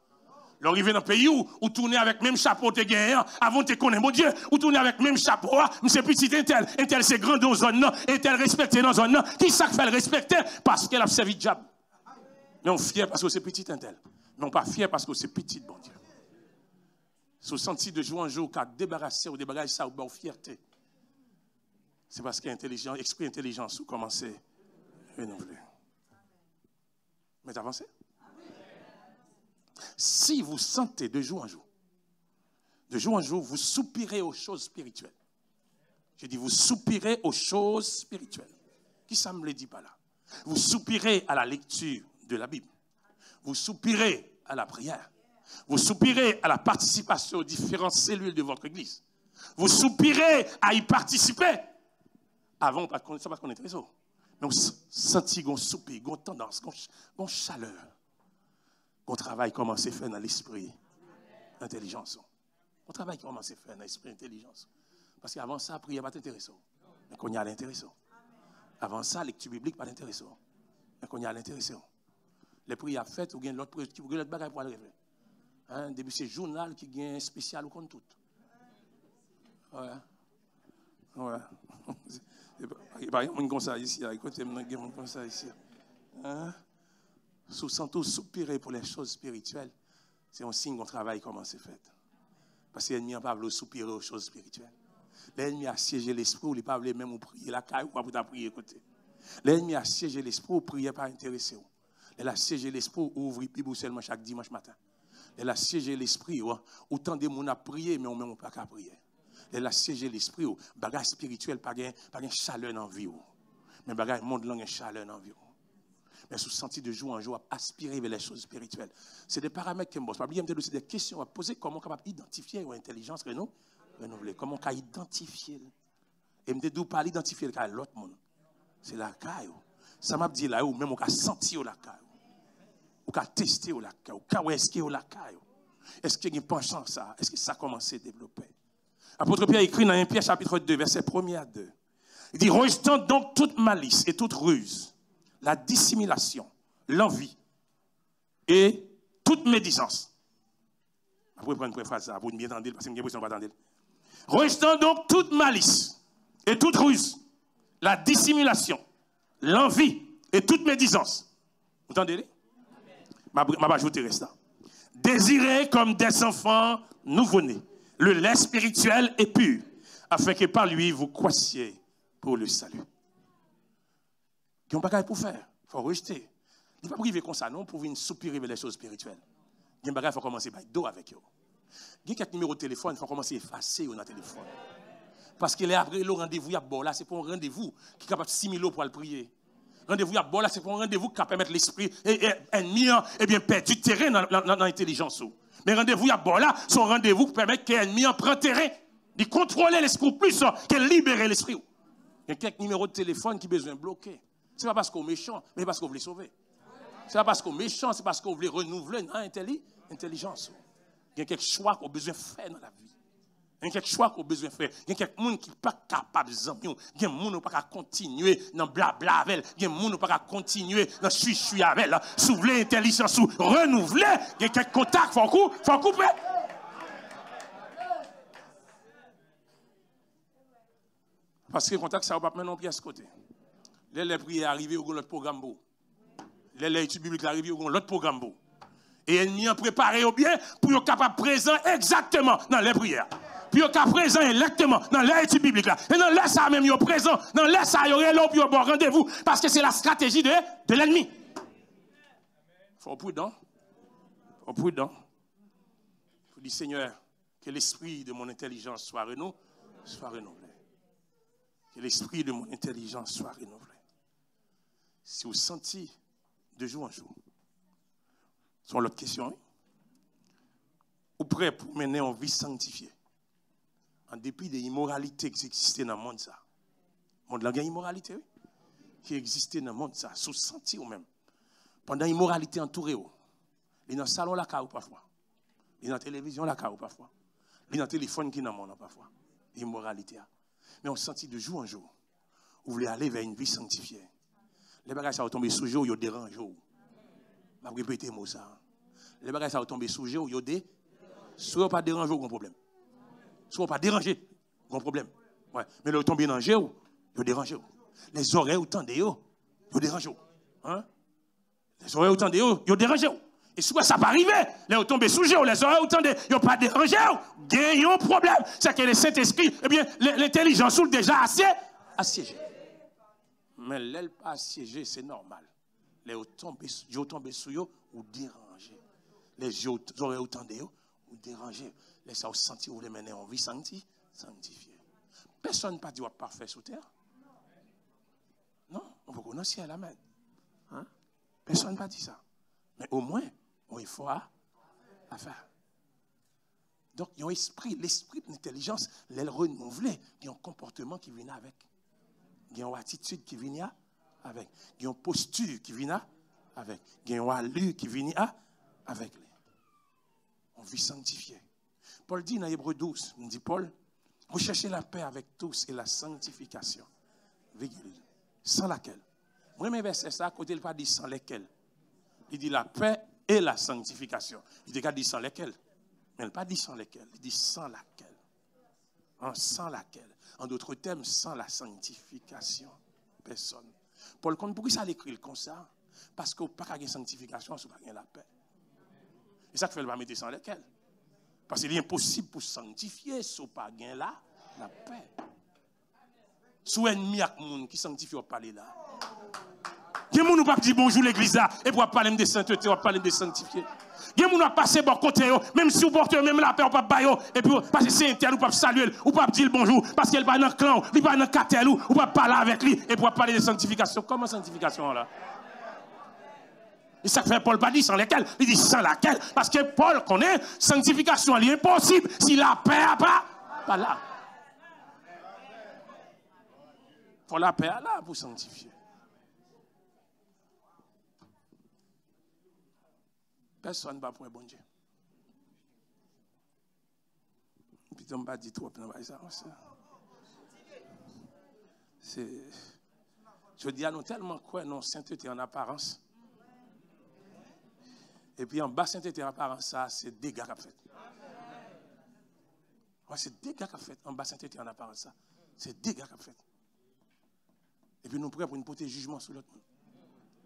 L'arrivée dans le pays où tourner avec même chapeau te gagné avant de connaître mon Dieu, ou tourner avec même chapeau, c'est petit intel c'est grand dans zone non, intel respecté dans zone non, qui ça fait le respecter parce qu'elle a servi de diable. Mais on fier parce que c'est petit intel. Mais on pas fier parce que c'est petit bon Dieu. Ce senti de jour en jour qu'à débarrasser ou débarrasser ça ou fierté. C'est parce qu'intelligent, esprit intelligence ou commencer à renouveler. Mais avancez. Si vous sentez de jour en jour, vous soupirez aux choses spirituelles. Je dis, vous soupirez aux choses spirituelles. Qui ça me le dit pas là? Vous soupirez à la lecture de la Bible. Vous soupirez à la prière. Vous soupirez à la participation aux différentes cellules de votre église. Vous soupirez à y participer. Avant, ça parce qu'on est très haut. Mais on sentit qu'on soupire, qu'on tendance, qu'on chaleur. Qu'on travail commence à faire dans l'esprit intelligence. On travail commence à faire dans l'esprit intelligence. Parce qu'avant ça, la prière n'est pas intéressant. Mais qu'on y a l'intéressant. Avant ça, la lecture biblique n'est pas intéressant. Mais qu'on y a l'intéressant. Les prières faites, ou bien l'autre bagaille pour aller faire. Depuis ce journal qui gagne spécial ou contre tout. Ouais. Ouais. Il n'y a pas comme ça ici. Écoutez, il n'y a pas comme ça ici. Sans tout soupirer pour les choses spirituelles, c'est un signe qu'on travaille comment c'est fait. Parce que l'ennemi n'a pas voulu soupirer aux choses spirituelles. L'ennemi a siégé l'esprit, il n'a pas voulu même prier la caille ou pas pour prier côté. L'ennemi a siégé l'esprit, il ne priait pas intéressé. Il a siégé l'esprit, il ouvre Bible seulement chaque dimanche matin. Il a siégé l'esprit, autant de monde a prié, mais on ne même pas qu'à prier. Il a siégé l'esprit, bagage spirituel, pas de chaleur dans la vie. Mais bagage monde langue et chaleur dans la vie. Mais sous senti de jour en jour, à aspirer vers les choses spirituelles. C'est des paramètres qui me bossent. Il y a des questions à poser. Comment on peut identifier l'intelligence renouvelée? Comment on peut identifier? Et me dit pas l'identifier l'autre monde. C'est la caille. Ça m'a dit là, ou même on peut sentir la caille. On peut tester la caille. Ou est-ce qu'il y a la caille? Est-ce qu'il y a une penchant ça? Est-ce que ça a commencé à développer? Apôtre Pierre écrit dans 1 Pierre chapitre 2, verset 1 à 2. Il dit, rejetant donc toute malice et toute ruse, la dissimulation, l'envie et toute médisance. Après, prendre une préface, vous ne m'entendez pas, parce que je ne pas entendre. Rejetant donc toute malice et toute ruse, la dissimulation, l'envie et toute médisance. Vous entendez? Je vais ajouter restant. Désirez comme des enfants nouveau-nés le lait spirituel et pur, afin que par lui vous croissiez pour le salut. Il y a un bagage pour faire. Il faut rejeter. Il ne faut pas priver comme ça, non, pour venir soupirer vers les choses spirituelles. Il y a un bagage, il faut commencer par dos avec eux. Il y a quelques numéros de téléphone, il faut commencer à effacer dans le téléphone. Parce qu'il est après le rendez-vous, il y a bon là, c'est pour un rendez-vous qui est capable de 6 000 € pour le prier. Rendez-vous, il y a bon là, c'est pour un rendez-vous qui va permettre l'esprit ennemi et bien perdu du terrain dans l'intelligence. Mais rendez-vous, il y a bon là, son rendez-vous qui permet que l'ennemi prenne terrain, de contrôler l'esprit plus que libérer l'esprit. Il y a quelques numéros de téléphone qui ont besoin de bloquer. Ce n'est pas parce qu'on est méchant, mais parce qu'on veut sauver. Ce n'est pas parce qu'on est méchant, c'est parce qu'on veut renouveler l'intelligence. Il y a quelques choix qu'on a besoin de faire dans la vie. Il y a quelques choix qu'on a besoin de faire. Il y a quelques gens qui ne sont pas capables de zambir. Il y a des gens qui ne sont pas capables de continuer dans blabla avec. Il y a des gens qui ne sont pas capables de continuer dans suis avec. Soulever l'intelligence ou renouveler. Il y a quelques contacts, il faut couper. Parce que les contacts, ça ne va pas maintenant plus à ce côté. Les prières arrivent au l'autre programme. Les études bibliques arrivent au l'autre programme. Et l'ennemi a préparé au bien pour être capable de présent exactement dans les prières. Puis il est présent exactement dans l'étude biblique. Et dans l'air, ça même, il est présent. Dans l'air, ça, il y aurait l'eau, puis il y a bon rendez-vous. Parce que c'est la stratégie de l'ennemi. Il faut prudent. Il faut prudent. Il faut dire, Seigneur, que l'esprit de mon intelligence soit renouvelé. Que l'esprit de mon intelligence soit renouvelé. Si vous sentez de jour en jour, sur l'autre question, ou prêt pour mener une vie sanctifiée, en dépit des immoralités qui existent dans le monde, ça. Le monde, il y a une immoralité, oui, qui existe dans le monde, ça, sous senti ou même. Pendant l'immoralité entourée, il y a dans le salon, la car parfois. Il y a dans la télévision, la car parfois. Il y a dans le téléphone qui est dans le monde, parfois. L'immoralité. Mais on sentit de jour en jour, vous voulez aller vers une vie sanctifiée. Les bagages ça va tomber sous jour, ils dérangent. Je vais répéter mot ça. Les bagages ça va tomber sous jour, ils dérangent. Soit pas déranger, aucun problème. Soit pas déranger, aucun problème. Ouais. Mais le tomber dans jeu, ils dérangent. Les oreilles autant de ils dérangent. Hein? Les oreilles autant de ils dérangent. Et soit ça pas arriver, les tomber sous jeu, les oreilles autant de ils pas dérangé, gagnent un problème. C'est que le Saint-Esprit, eh bien, l'intelligence est déjà assiégée. Mais l'aile pas assiégée, c'est normal. Les tomber sous eux ou déranger. Les oreilles autant de ou déranger. Les ça sentir ou les mener en vie sanctifiée. Personne n'a pas dit parfait sous terre. Non, on peut connaître ciel la main. Hein? Personne n'a pas dit ça. Mais au moins, on est fort à faire. Donc, il y a un esprit, l'esprit d'intelligence, l'aile renouvelée, il y a un comportement qui vient avec. Il y a une attitude qui vient avec. Il y a une posture qui vient avec. Il y a une allure qui vient avec. On vit sanctifié. Paul dit dans Hébreux 12, il dit Paul, recherchez la paix avec tous et la sanctification. Virgule. Sans laquelle. Premier verset, ça, à côté, il ne pas dit sans lesquels. Il dit la paix et la sanctification. Il dit dit sans lesquels. Mais il n'a pas dit sans lesquels. Il dit sans laquelle. Sans laquelle. En d'autres termes, sans la sanctification. Personne. Paul, pourquoi ça l'écrit comme ça? Parce qu'il n'y a pas de sanctification, il n'y a pas de la paix. Et ça fait le va mettre sans lesquels. Parce qu'il est impossible pour sanctifier si on pas gain là la paix. Sous ennemi avec monde qui sanctifie on parler là. Qui moun pas dire bonjour l'église là et pour parler de sainteté, on parler de sanctifier. Qui moun a passé bon côté même si vous portez même la paix on pas bailler et puis parce que c'est interne ou pas saluer ou pas dire bonjour parce qu'elle pas dans clan, il pas dans cartel ou pas parler avec lui et pour parler de sanctification. Comment sanctification là? Et ça fait Paul pas dit sans lesquels, il dit sans laquelle. Parce que Paul connaît, sanctification, elle est impossible si la paix n'a pas là. Il faut la paix là pour sanctifier. Personne ne va pour un bon Dieu. Puis on ne va pas dire trop, je dis à nous tellement quoi, non, sainteté en apparence. Et puis en bas, sainteté en apparence, ça, c'est dégâts qu'a fait. Ouais, c'est dégâts qu'a fait. En bas, sainteté en apparence, ça. C'est dégâts qu'a fait. Et puis nous prêts pour une porter jugement sur l'autre monde.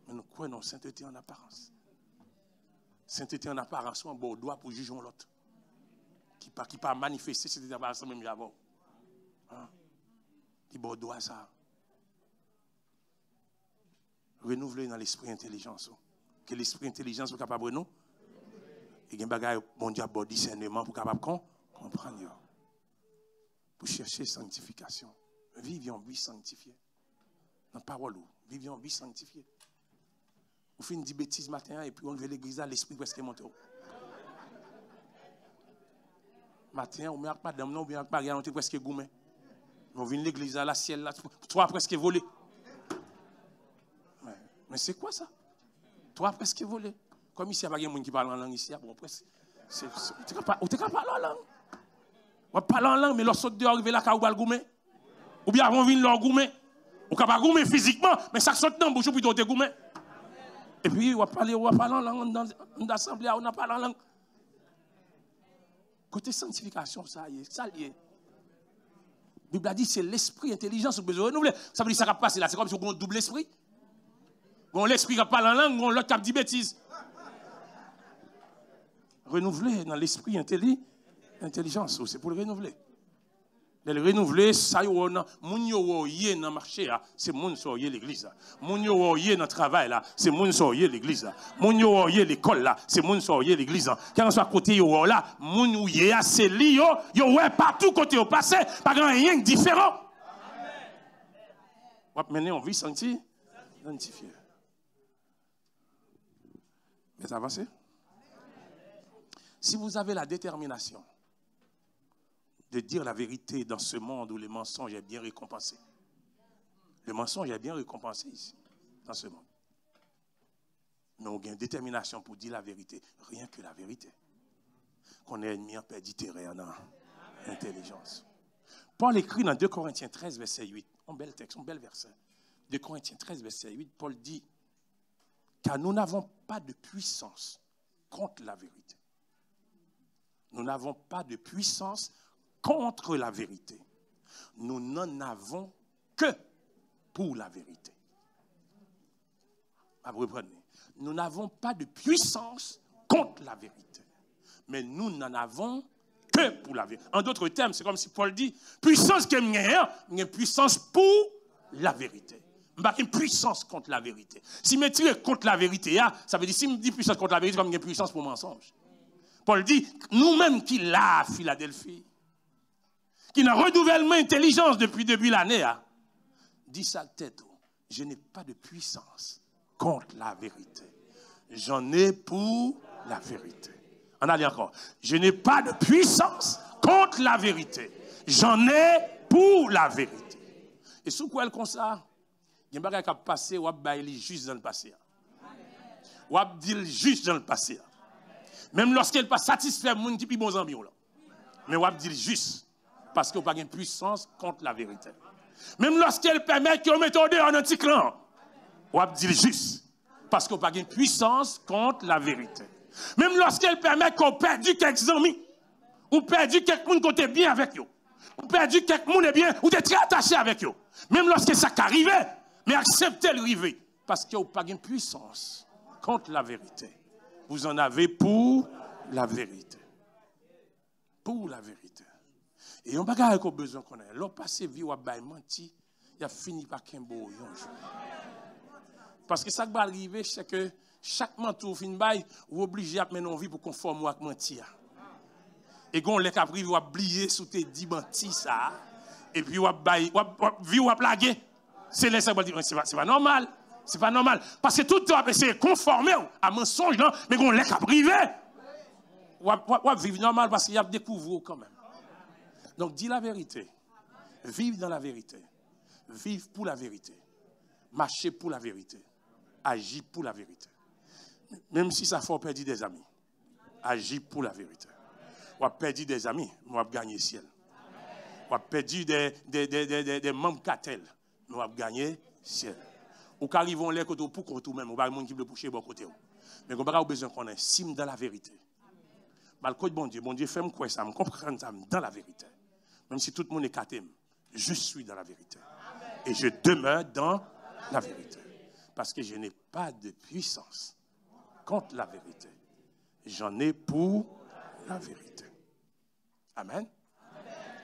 Mais nous croyons sainteté en apparence. Sainteté en apparence, on bon doigt pour juger l'autre. Qui pas manifester cette apparence même avant. Hein? Qui bon doigt ça. Renouveler dans l'esprit intelligence. Que l'esprit intelligence soit capable de nous. Et qu'il y a un bagage, bon Dieu, bon discernement pour capable comprendre. Pour chercher sanctification. Vivions vie sanctifiée. Dans la parole, vivions vie sanctifiée. Vous faites une dit bêtise matin et puis on lève l'église à l'esprit presque monté. Matin, on ne met pas d'âme, on ne met pas rien, on est presque gourmet. On vient l'église à la ciel, là, toi presque volé. Ouais. Mais c'est quoi ça? Toi presque volé. Comme ici, il n'y a pas de monde qui parle en langue ici, bon, presque. Tu ne peux pas parler en langue. On parle en langue, mais lorsque tu arrives là, tu vas gourmet. Ou bien on vient leur gourmet. On ne peut pas gourmet physiquement, mais ça saute dans la bouche plutôt de gourmet. Et puis, on va parler en langue, dans l'assemblée, on a parlé en langue. Côté sanctification, ça y est, ça y est. La Bible a dit c'est l'esprit, intelligence, vous besoin de renouveler. Ça veut dire que ça va passer là, c'est comme si on a un double esprit. Bon, l'esprit qui parle en langue, on l'autre qui dit bêtises. Renouveler dans l'esprit intelligence, c'est pour le renouveler. Le renouveler, ça y est, moun yo yé dans marché c'est moun so yé l'église. Moun yo yé dans travail là, c'est moun so yé l'église. Moun yo yé l'école là, c'est moun so yé l'église. Quand on soit côté yo là, moun yo yé c'est li yo ouais partout côté au passé, pas grand rien différent. On va mener on vit sanctifié. Mais avancez. Si vous avez la détermination de dire la vérité dans ce monde où le mensonge est bien récompensé. Le mensonge est bien récompensé ici, dans ce monde. Mais on a une détermination pour dire la vérité, rien que la vérité. Qu'on est ennemi en perditéré en intelligence. Paul écrit dans 2 Corinthiens 13, verset 8, un bel texte, un bel verset. 2 Corinthiens 13, verset 8, Paul dit, car nous n'avons pas de puissance contre la vérité. Nous n'avons pas de puissance contre la vérité. Nous n'en avons que pour la vérité. Vous reprenez. Nous n'avons pas de puissance contre la vérité. Mais nous n'en avons que pour la vérité. En d'autres termes, c'est comme si Paul dit, puissance que j'ai, puissance pour la vérité. Je n'ai pas une puissance contre la vérité. Si je me tire contre la vérité, ça veut dire, si je me dis puissance contre la vérité, c'est comme une puissance pour le mensonge. Paul dit, nous-mêmes qui là à Philadelphie, qui n'a renouvellement intelligence depuis l'année, dit sa tête, je n'ai pas de puissance contre la vérité. J'en ai pour la vérité. On a dit encore, je n'ai pas de puissance contre la vérité. J'en ai pour la vérité. Et sous quoi elle comme ça? Il y a un bagage qui a passé, ou a baillé juste dans le passé. Ou a dit juste dans le passé. Même lorsqu'elle n'est pas satisfait, moun qui bon ambi là. Mais ou a dit juste parce qu'il n'y a pas de puissance contre la vérité. Même lorsqu'elle permet qu'on mette en un anti-clan, ou a dit juste parce qu'il n'y a pas de puissance contre la vérité. Même lorsqu'elle permet qu'on perde quelques amis, ou perdu quelqu'un qui était bien avec eux, ou perdu quelqu'un est bien, ou est très attaché avec eux. Même lorsque ça arrive, mais acceptez le river parce qu'il n'y a pas de puissance contre la vérité. Vous en avez pour la vérité. Pour la vérité. Et on bagage qu'on besoin qu'on ait. L'on passe vie ou a menti, il a fini par qu'un beau jour. Parce que ça qui va arriver, c'est que chaque mentor fin bail, vous obligez à mener une vie pour conformer avec mentir. Et quand on les capri vous oublier sous tes 10 menti ça et puis vous bail vie ou plaguer. C'est les ça c'est pas normal. C'est pas normal parce que tout le temps c'est conformer à mensonge là, mais qu'on les capri ou vivre normal parce qu'il y a découvert quand même. Donc dis la vérité. Vive dans la vérité. Vive pour la vérité. Marcher pour la vérité. Agis pour la vérité. Même si ça fait perdre des amis. Agis pour la vérité. On a perdu des amis, on a gagné le ciel. On a perdu des membres cartel, on a gagné le ciel. Ou qu'arrivons les côtés pour contre même, on va monde qui veut pousser bon côté. Mais on a besoin qu'on ait sim dans la vérité. Malgré bon Dieu fait me quoi ça, me comprendre ça dans la vérité. Même si tout le monde est caté, je suis dans la vérité. Et je demeure dans la vérité. Parce que je n'ai pas de puissance contre la vérité. J'en ai pour la vérité. Amen.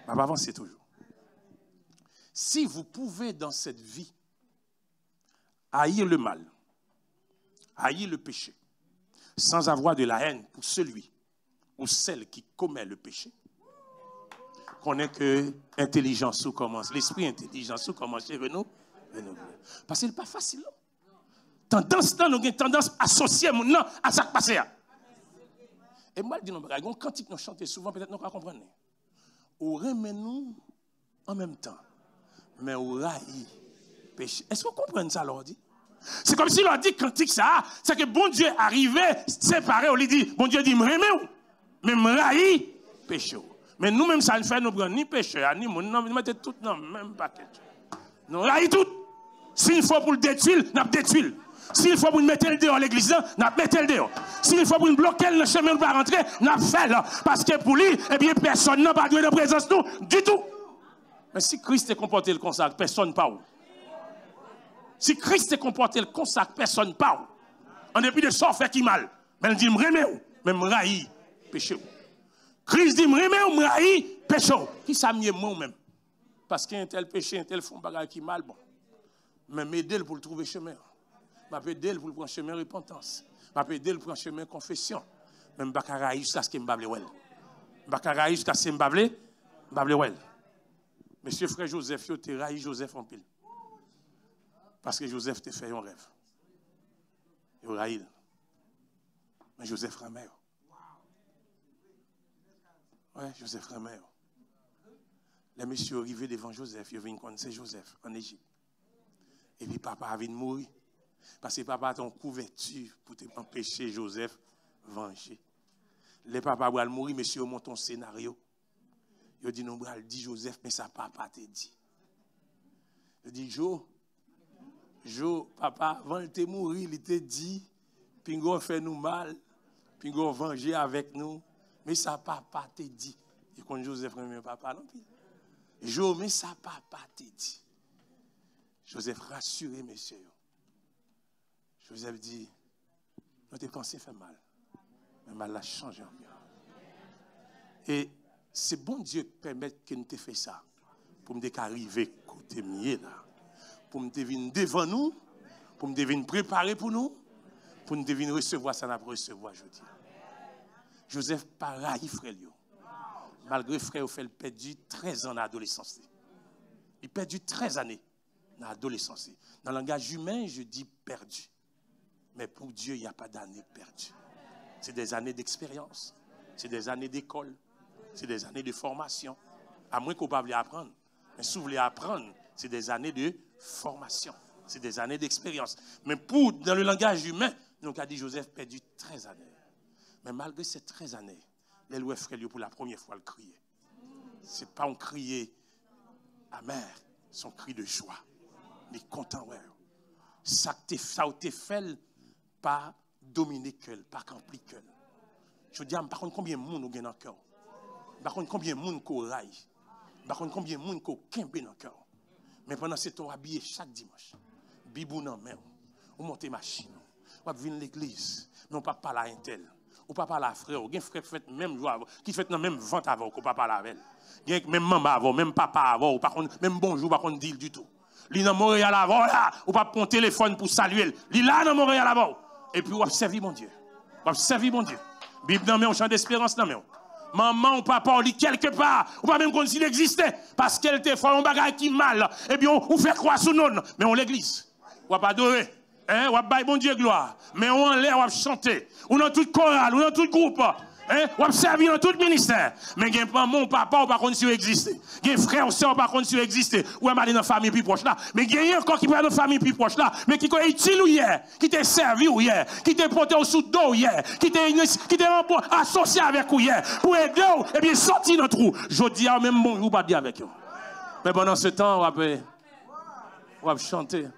On va avancer toujours. Si vous pouvez dans cette vie haïr le mal, haïr le péché, sans avoir de la haine pour celui ou celle qui commet le péché, connaît que l'intelligence commence, l'esprit intelligence commence chez nous. Parce que ce n'est pas facile. Tendance, nous avons tendance à associer à ça qui passe. Et moi, je dis, nous cantique nous chantons souvent, peut-être nous comprendre. On remet nous en même temps, mais on raille péché. Est-ce que vous comprenez ça, leur dit? C'est comme si leur dit cantique ça, c'est que bon Dieu arrivait, séparé, on lui dit, bon Dieu dit, me remets, mais me raille péché. Mais nous-mêmes, ça ne fait nous prendre ni péché, ni mon nom, nous mettons tout, non, même pas quelque chose. Nous raille tout. S'il faut pour le détruire, nous détruire. S'il faut pour nous mettre le dehors à l'église, nous mettons le dehors. S'il faut pour nous bloquer le chemin pour rentrer, nous fait là. Parce que pour lui, eh bien, personne n'a pas de présence nous, du tout. Mais si Christ est comporté comme ça, personne ne parle. Si Christ est comporté comme ça, personne ne parle. En dépit de ça, fait qui mal. Mais il dit, me remets, mais me raille, péché. Christ dit, me remets, me raille, péché. Qui ça mieux moi-même? Parce qu'il y a un tel péché, un tel fond bagage qui mal, bon. Mais m'aider pour le trouver chemin. Je vais aider pour le prendre chemin repentance. Je vais aider pour le prendre chemin confession. Même je vais railler jusqu'à ce que je me well. Je vais railler jusqu'à ce que je me well. Monsieur frère Joseph, tu as raillé Joseph en pile. Parce que Joseph t'a fait un rêve. Il a raillé. Mais Joseph ramène. Oui, Joseph ramène. Les messieurs arrivés devant Joseph, ils viennent connaître Joseph en Égypte. Et puis papa a mourir. Parce que papa a ton couverture pour empêcher Joseph de venger. Les papas va mourir, monsieur, monte un scénario. Il dit, non, dit Joseph, mais ça papa te dit. Il dit, Jo, Jo, papa, avant de mourir, il t'a dit, Pingo fait nous mal, Pingo venger avec nous. Mais ça, papa t'a dit. Et quand Joseph remet papa, non? Jo, mais ça, papa t'a dit. Joseph rassuré, messieurs. Joseph dit, notre pensée fait mal. Mais mal l'a changé en bien. Et c'est bon Dieu permettre que nous te fait ça. Pour me dire qu'arriver côté mieux là. Pour me venir devant nous. Pour me venir préparer pour nous. Pour nous venir recevoir ça, n'a pas recevoir, je dis. Joseph pareil, frère. Malgré frère, il perdu 13 ans dans l'adolescence. Il perdu 13 années dans l'adolescence. Dans le langage humain, je dis perdu. Mais pour Dieu, il n'y a pas d'années perdues. C'est des années d'expérience. C'est des années d'école. C'est des années de formation. À moins qu'on ne puisse apprendre. Mais si vous voulez apprendre, c'est des années de formation. C'est des années d'expérience. Mais pour, dans le langage humain, donc a dit Joseph perdu 13 années. Mais malgré ces 13 années, les loups frères pour la première fois le crier. Ce n'est pas un crier amer, son cri de joie. Il est content, ouais. Ça a été fait pas dominer que, pas accompli que. Je dis, par contre, combien de monde nous gagne dans le cœur? Par contre, combien de monde nous raille? Par contre, combien de monde nous kembe dans le cœur? Mais pendant ce temps, habillé chaque dimanche, bibou dans main, ou monter machine, ou venir l'église, mais on ne peut pas parler à un tel, ou pas parler à frère, ou un frère qui fait même joie, qui fait dans même vente avant, qu'on ne peut pas parler avec elle. Même maman avant, même papa avant, ou par contre, même bonjour, par contre, deal du tout. Li dans Montréal avant, là, ou pas prendre téléphone pour saluer. Li là dans Montréal avant. Et puis, on va servir mon Dieu. On va servir mon Dieu. Bible dans mes, on chante d'espérance dans mes. Maman ou papa, on lit quelque part, ou pas même qu'on s'il existait, parce qu'elle te fait un bagage qui mal, et bien on fait croire sous nous, mais on l'église. On va pas adorer, hein, on va bailler bon Dieu gloire, mais on en l'air, on va chanter, ou dans toute chorale, ou dans tout groupe, hein, on va servir dans tout ministère, mais il y a maman, papa, ou pas qu'on s'il existait, il y a frère ou soeur, ou pas qu'on s'il existait, ou aller dans la famille plus proche là, mais il y a encore qui va dans la famille plus proche là, mais qui est utile ou hier, qui t'a servi ou hier, qui t'a porté au sous dos hier, qui t'a associé avec ou hier, pour aider ou, et bien sortir dans trou. Je dis à même bonjour, pas dire avec eux. Mais pendant ce temps, on va chanter,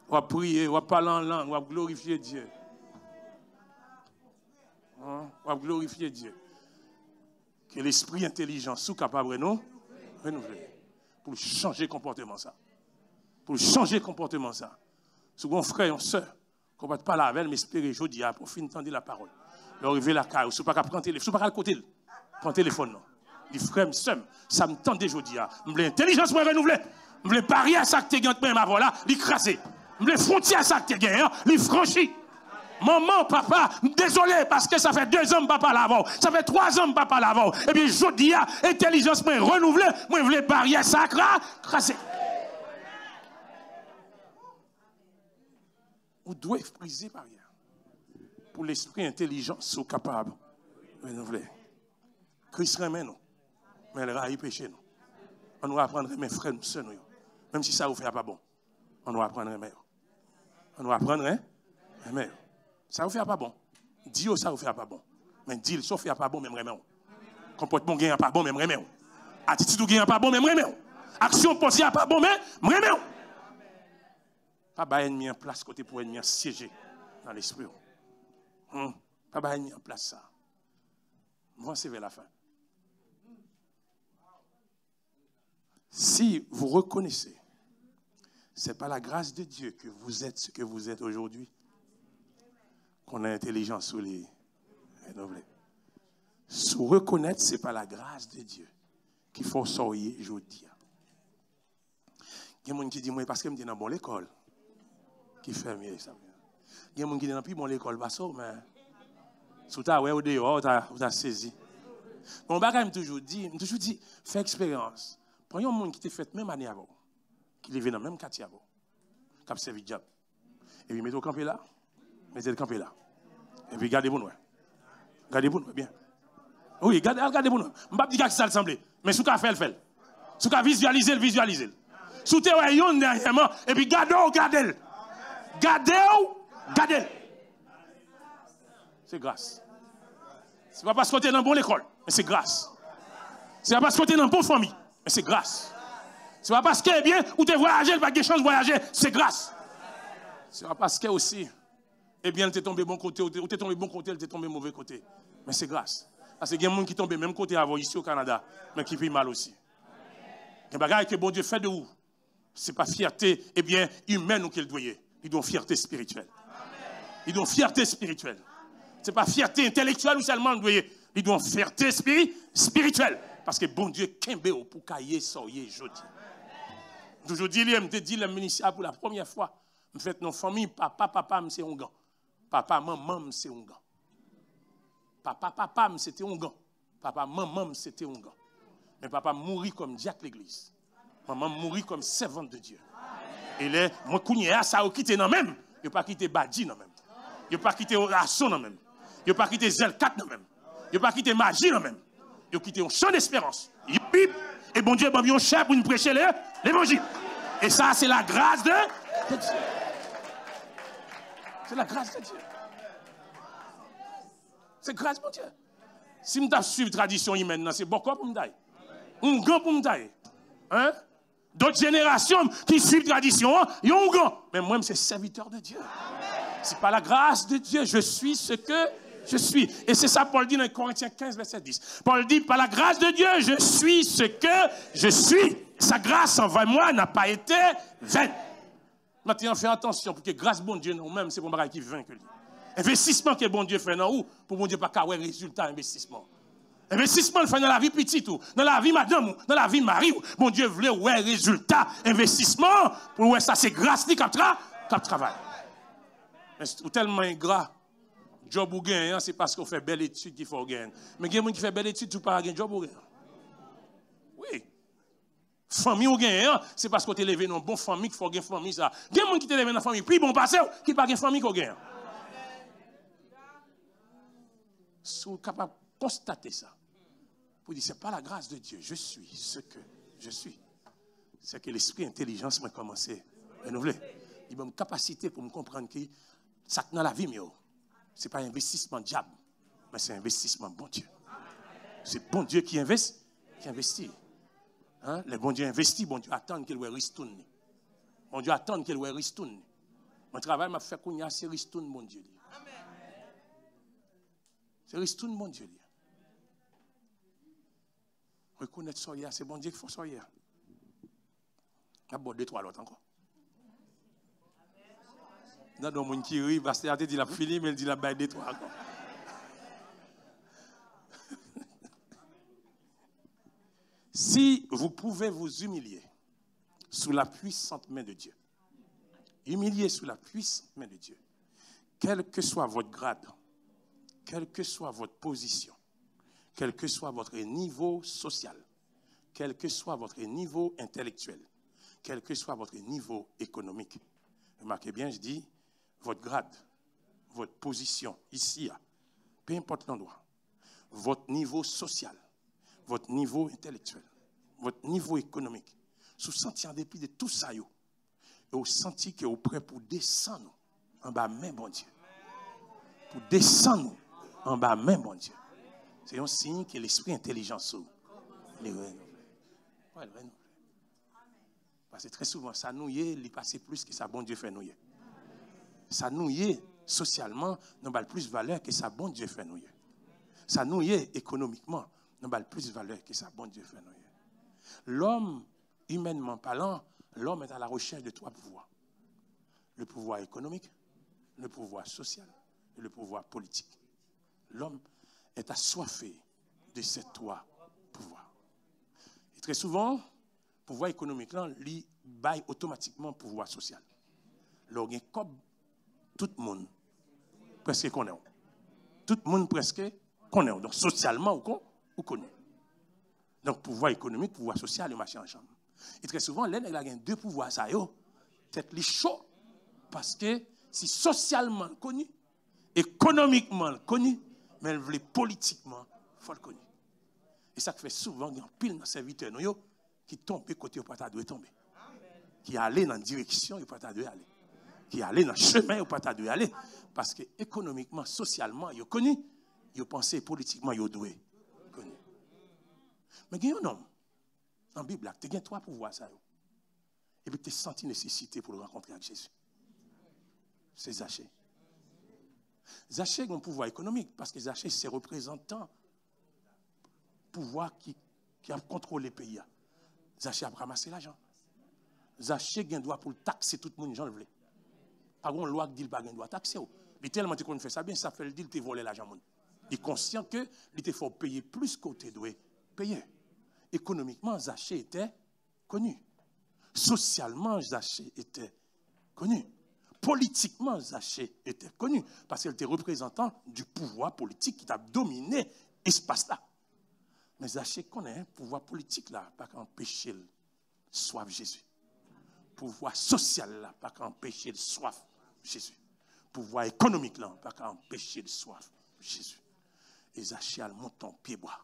on va prier, on va parler en langue, on va glorifier Dieu. On va glorifier Dieu. Que l'esprit intelligent soit capable de nous renouveler. Pour changer le comportement ça. Pour changer le comportement ça. Si vous frère, une soeur, qu'on va pas la avec elle, mais espérer jeudi pour finir d'entendre la parole. Leur arriver la caille, si vous ne pouvez pas prendre téléphone, si vous ne pouvez pas côté, prendre téléphone non. Les frères, ça me tente jeudi. Je veux l'intelligence pour renouveler. Je veux parier à ça que tu as gagné, ma voilà, l'écraser. Je veux frontières à ça que tu as gagné, les franchir. Maman, papa, désolé parce que ça fait 2 ans papa l'avant, ça fait 3 ans papa l'avant. Et puis je dis, intelligence moi renouveler, moi je veux barrière sacrée, craser. Vous devez briser barrière. Pour l'esprit intelligent, sont capables de renouveler. Christ remet nous, mais elle raille péché nous. On doit apprendre mes frères, mes soeurs, même si ça vous fait pas bon. On doit apprendre mes. On doit apprendre mes. Ça vous fait pas bon. Dis ça vous fait pas bon. Mais dis ça fait pas bon même remè. Comportement gagne pas bon même remè. Attitude gagne pas bon même remè. Action posée pas bon même remè. Pas ba ennemi en place côté pour ennemi siéger dans l'esprit. Pas ba ennemi en place ça. Avancez vers la fin. Si vous reconnaissez, c'est par la grâce de Dieu que vous êtes ce que vous êtes aujourd'hui. Qu'on a intelligence sous les renouvelés. Sous reconnaître, ce n'est pas la grâce de Dieu qu'il faut sortir aujourd'hui. Il y a des gens qui disent, parce que je suis dans bonne école, qui fait mieux ça. Il y a des gens qui disent, plus bonne école, mais sous ta ouais, au dehors, tu as saisi. Mon bagage, je toujours dit, fais expérience. Prends un monde qui t'a fait même année avant, qui vit dans le même quartier avant, qui a servi job. Et puis, mettez-vous camper là. Mettez le camper là. Et puis, gardez-vous nous. Gardez-vous nous, bien. Oui, gardez-vous nous. Je ne vais pas dire que ça le semble. Mais si vous avez fait, le. Si vous avez visualisé, visualisez. Si vous avez fait dernièrement, et puis gardez-le. Gardez-le. C'est grâce. Ce n'est pas parce que tu es dans une bonne école, mais c'est grâce. Ce n'est pas parce que tu es dans une bonne famille, mais c'est grâce. Ce n'est pas parce que, eh bien, ou tu voyagé, pas de chance de voyager, c'est grâce. C'est parce que aussi, eh bien, elle t'est tombé bon côté, ou t'es tombé bon côté, elle t'est tombé mauvais côté. Mais c'est grâce. Parce qu'il y a des gens qui tombent même côté avant ici au Canada, mais qui vivent mal aussi. Il y a des bagages que bon Dieu fait de vous. Ce n'est pas fierté, eh bien, humaine ou qu'il doit. Il doit fierté spirituelle. Il doit fierté spirituelle. Ce n'est pas fierté intellectuelle ou seulement il doit. Il doit fierté spirituelle. Parce que bon Dieu, Kembe ou pour cailler, soyez jeudi. Aujourd'hui, il me dit le ministère pour la première fois. En fait, nos familles, papa, c'est un gars. Papa, maman, c'est un gars. Papa, c'était un gars. Papa, maman, c'était un gars. Mais papa mourit comme diacre l'église. Maman mourit comme servante de Dieu. Et là, moi, Kounia, ça a quitté non même. Il n'a pas quitté Badi non même. Il n'a pas quitté Orason non même. Il n'a pas quitté Zelkat non même. Il n'a pas quitté Magie non même. Il a quitté un champ d'espérance. Et bon Dieu, il a cher pour nous prêcher l'évangile. Et ça, c'est la grâce de Dieu. C'est la grâce de Dieu. C'est grâce de Dieu. Si nous suivons la tradition humaine, c'est beaucoup pour nous dire. Un grand pour nous dire. Hein? D'autres générations qui suivent la tradition, ils ont un grand. Mais moi, c'est serviteur de Dieu. C'est par la grâce de Dieu, je suis ce que je suis. Et c'est ça Paul dit dans Corinthiens 15, verset 10. Paul dit, par la grâce de Dieu, je suis ce que je suis. Sa grâce envers moi n'a pas été vaine. Maintenant, fais attention, parce que grâce bon Dieu, nous-mêmes, c'est pour un qui vainc. Investissement que bon Dieu fait dans où, pour bon Dieu pas qu'à résultat investissement. Investissement le fait dans la vie petite, dans la vie madame, dans la vie mari. Bon Dieu voulait ouais résultat, investissement, pour ouais ça c'est grâce qui travaille. Mais c'est tellement ingrat. Job ou gain, c'est parce qu'on fait belle étude qu'il faut gagner. Mais il y a des gens qui font belle étude, tu pas gagner job ou gain. Oui. Famille ou gain, c'est parce qu'on t'est élevé dans une bonne famille qu'il faut gagner famille ça. Il y a des gens qui t'est élevé dans une famille, puis bon passé, qui pas gagner famille qu'on gagne. Si vous êtes capable de constater ça, pour dire, ce n'est pas la grâce de Dieu, je suis ce que je suis. C'est que l'esprit intelligence m'a commencé à renouveler. Il m'a une capacité pour me comprendre que ça dans la vie, ce n'est pas un investissement diable, mais c'est un investissement bon Dieu. C'est bon Dieu qui investit. Hein? Le bon Dieu investit, bon Dieu attend qu'il soit ristourné. Bon Dieu attend qu'il soit ristourné. Mon travail m'a fait qu'on y a assez ristourné, mon Dieu. C'est ristourné, mon Dieu. Reconnaître ça, c'est bon Dieu qui fait ça. Il y a bon 2-3 l'autre encore. Il y a des gens qui rient, parce qu'il a dit la fini, mais il dit la baille 2-3 encore. Si vous pouvez vous humilier sous la puissante main de Dieu, humilier sous la puissante main de Dieu, quel que soit votre grade, quelle que soit votre position, quel que soit votre niveau social, quel que soit votre niveau intellectuel, quel que soit votre niveau économique. Remarquez bien, je dis, votre grade, votre position ici, peu importe l'endroit, votre niveau social, votre niveau intellectuel, votre niveau économique, si vous sentez en dépit de tout ça, et vous sentez que vous êtes prêt pour descendre en bas, même bon Dieu. Pour descendre en bas, même bon Dieu. C'est un signe que l'esprit intelligent s'ouvre. Les renouveler. Ouais, le renouveler. Parce que très souvent, ça nous y est, il passe plus que ça bon Dieu fait nous y est. Ça nous y est, socialement, nous avons plus de valeur que ça bon Dieu fait nous y est. Ça nous y est, économiquement, nous avons plus de valeur que ça bon Dieu fait nous y est. L'homme, humainement parlant, l'homme est à la recherche de 3 pouvoirs. Le pouvoir économique, le pouvoir social et le pouvoir politique. L'homme est assoiffé de ces 3 pouvoirs. Et très souvent, le pouvoir économique, là, il baille automatiquement le pouvoir social. Là, comme tout le monde, presque connaît. Tout le monde presque connaît. Donc, socialement, ou connaît. Donc, pouvoir économique, pouvoir social, le machin ensemble. Et très souvent, là, il y a 2 pouvoirs, ça, peut-être les chaud, parce que si socialement connu, économiquement connu, mais elle voulait politiquement fort connu. Et ça fait souvent qu'il y a pile dans serviteurs qui tombent côté où pas ta doit tomber. Qui allait dans la direction où pas ta doit aller. Qui allait dans le chemin où pas ta doit aller parce que économiquement, socialement, ils connu, ils pensent politiquement ils doivent connu. Mais il y a un homme dans la Bible, tu as 3 pouvoirs ça. Et puis tu as senti nécessité pour le rencontrer avec Jésus. c'est Zaché. Zaché a un pouvoir économique parce que Zaché, c'est représentant pouvoir qui a contrôlé les pays. Zaché a ramassé l'argent. Zaché a un droit pour taxer tout le monde, j'en veux. Par contre, la loi dit qu'il n'a pas droit taxer. Mais tellement qu'on fait ça bien, ça fait le deal, tu volé l'argent. Il est conscient que il faut payer plus que tu dois payer. Économiquement, Zaché était connu. Socialement, Zaché était connu. Politiquement, Zaché était connu. Parce qu'il était représentant du pouvoir politique qui a dominé l'espace-là. Mais Zaché connaît un pouvoir politique là, pas qu'empêcher le soif Jésus. Pouvoir social là, pas qu'empêcher le soif Jésus. Pouvoir économique là, pas qu'empêcher le soif Jésus. Et Zaché a monté en pied bois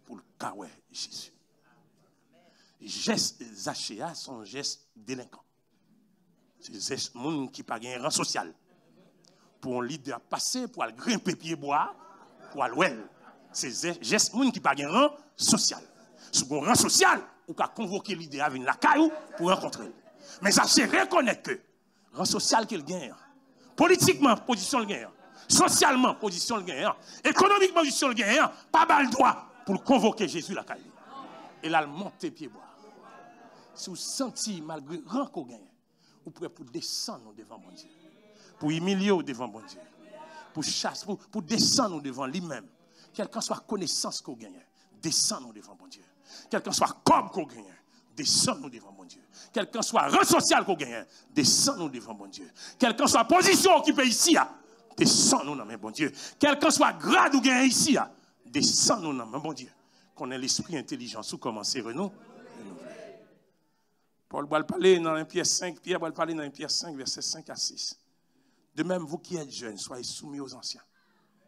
pour le caouet Jésus. Geste Zaché a son geste délinquant. C'est des gens qui n'ont pas un rang social. Pour un leader passer, pour aller grimper pied bois, pour aller ouel. C'est des gens qui n'ont pas un rang social. Sur un rang social, on peut convoquer le leader à venir la caillou pour rencontrer. Mais Zaché reconnaît que rang social qu'il gagne. Politiquement, position le gagne. Socialement, position le gagne. Économiquement, position le gagne. Pas mal droit pour convoquer Jésus la caillou. Et là, il monte pied bois. Si vous sentez malgré rang qu'on gagne, vous pouvez pour descendre devant mon Dieu. Pour humilier devant mon Dieu. Pour chasser, pour descendre devant lui-même. Quelle que soit connaissance qu'on gagne, descendre devant mon Dieu. Quel que soit corps qu'on gagne, descendre devant mon Dieu. Quel que soit rang social qu'on gagne, descendre devant mon Dieu. Quelle que soit position occupée ici, descendre dans mon Dieu. Quel que soit grade ou gagne ici, descendre dans mon Dieu. Qu'on ait l'esprit intelligent, sous commencer renouveler. Paul va parler dans 1 Pierre 5, Pierre va parler dans 1 Pierre 5, versets 5 à 6. De même, vous qui êtes jeunes, soyez soumis aux anciens.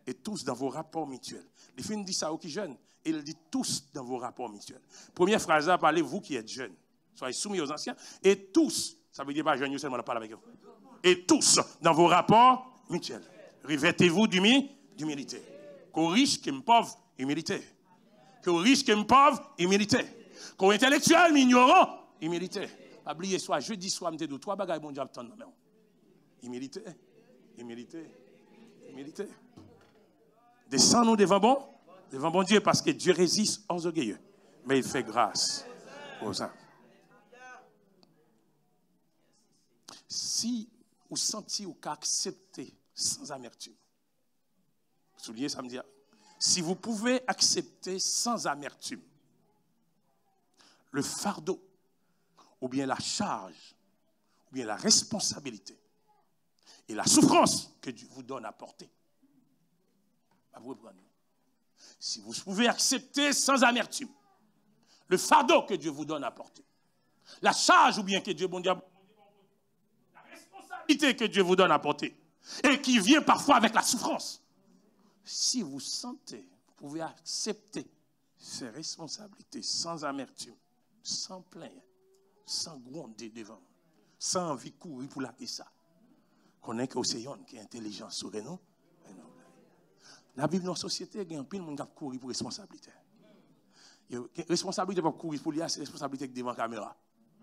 Et tous dans vos rapports mutuels. Les filles disent ça aux qui jeunes, et il dit tous dans vos rapports mutuels. Première phrase à parler, vous qui êtes jeunes, soyez soumis aux anciens. Et tous, ça veut dire pas jeunes, seulement on parle avec eux. Et tous dans vos rapports mutuels. Revêtez-vous d'humilité. Qu'aux riches, qu'aux pauvres, humilité. Qu'aux riches, qu'aux pauvres, humilité. Qu'aux intellectuels, ignorants, humilité. Pas oublier soit jeudi soir, me 3 bagages bon Dieu attend non. Humilité. Humilité. Humilité. Descends-nous devant bon Dieu parce que Dieu résiste aux orgueilleux, mais il fait grâce aux humbles. Si vous sentez ou acceptez sans amertume, soulignez ça me dit, si vous pouvez accepter sans amertume le fardeau ou bien la charge, ou bien la responsabilité et la souffrance que Dieu vous donne à porter. Si vous pouvez accepter sans amertume le fardeau que Dieu vous donne à porter, la charge ou bien que Dieu vous donne, la responsabilité que Dieu vous donne à porter, et qui vient parfois avec la souffrance, si vous sentez, vous pouvez accepter ces responsabilités sans amertume, sans plainte, sans gronder devant, sans envie de courir pour la ça. Connaît que l'océan qui est intelligent sur nous. La vie dans la société, il y a un peu de monde qui court pour responsabilité. Responsabilité pour courir pour lui, c'est responsabilité devant la caméra.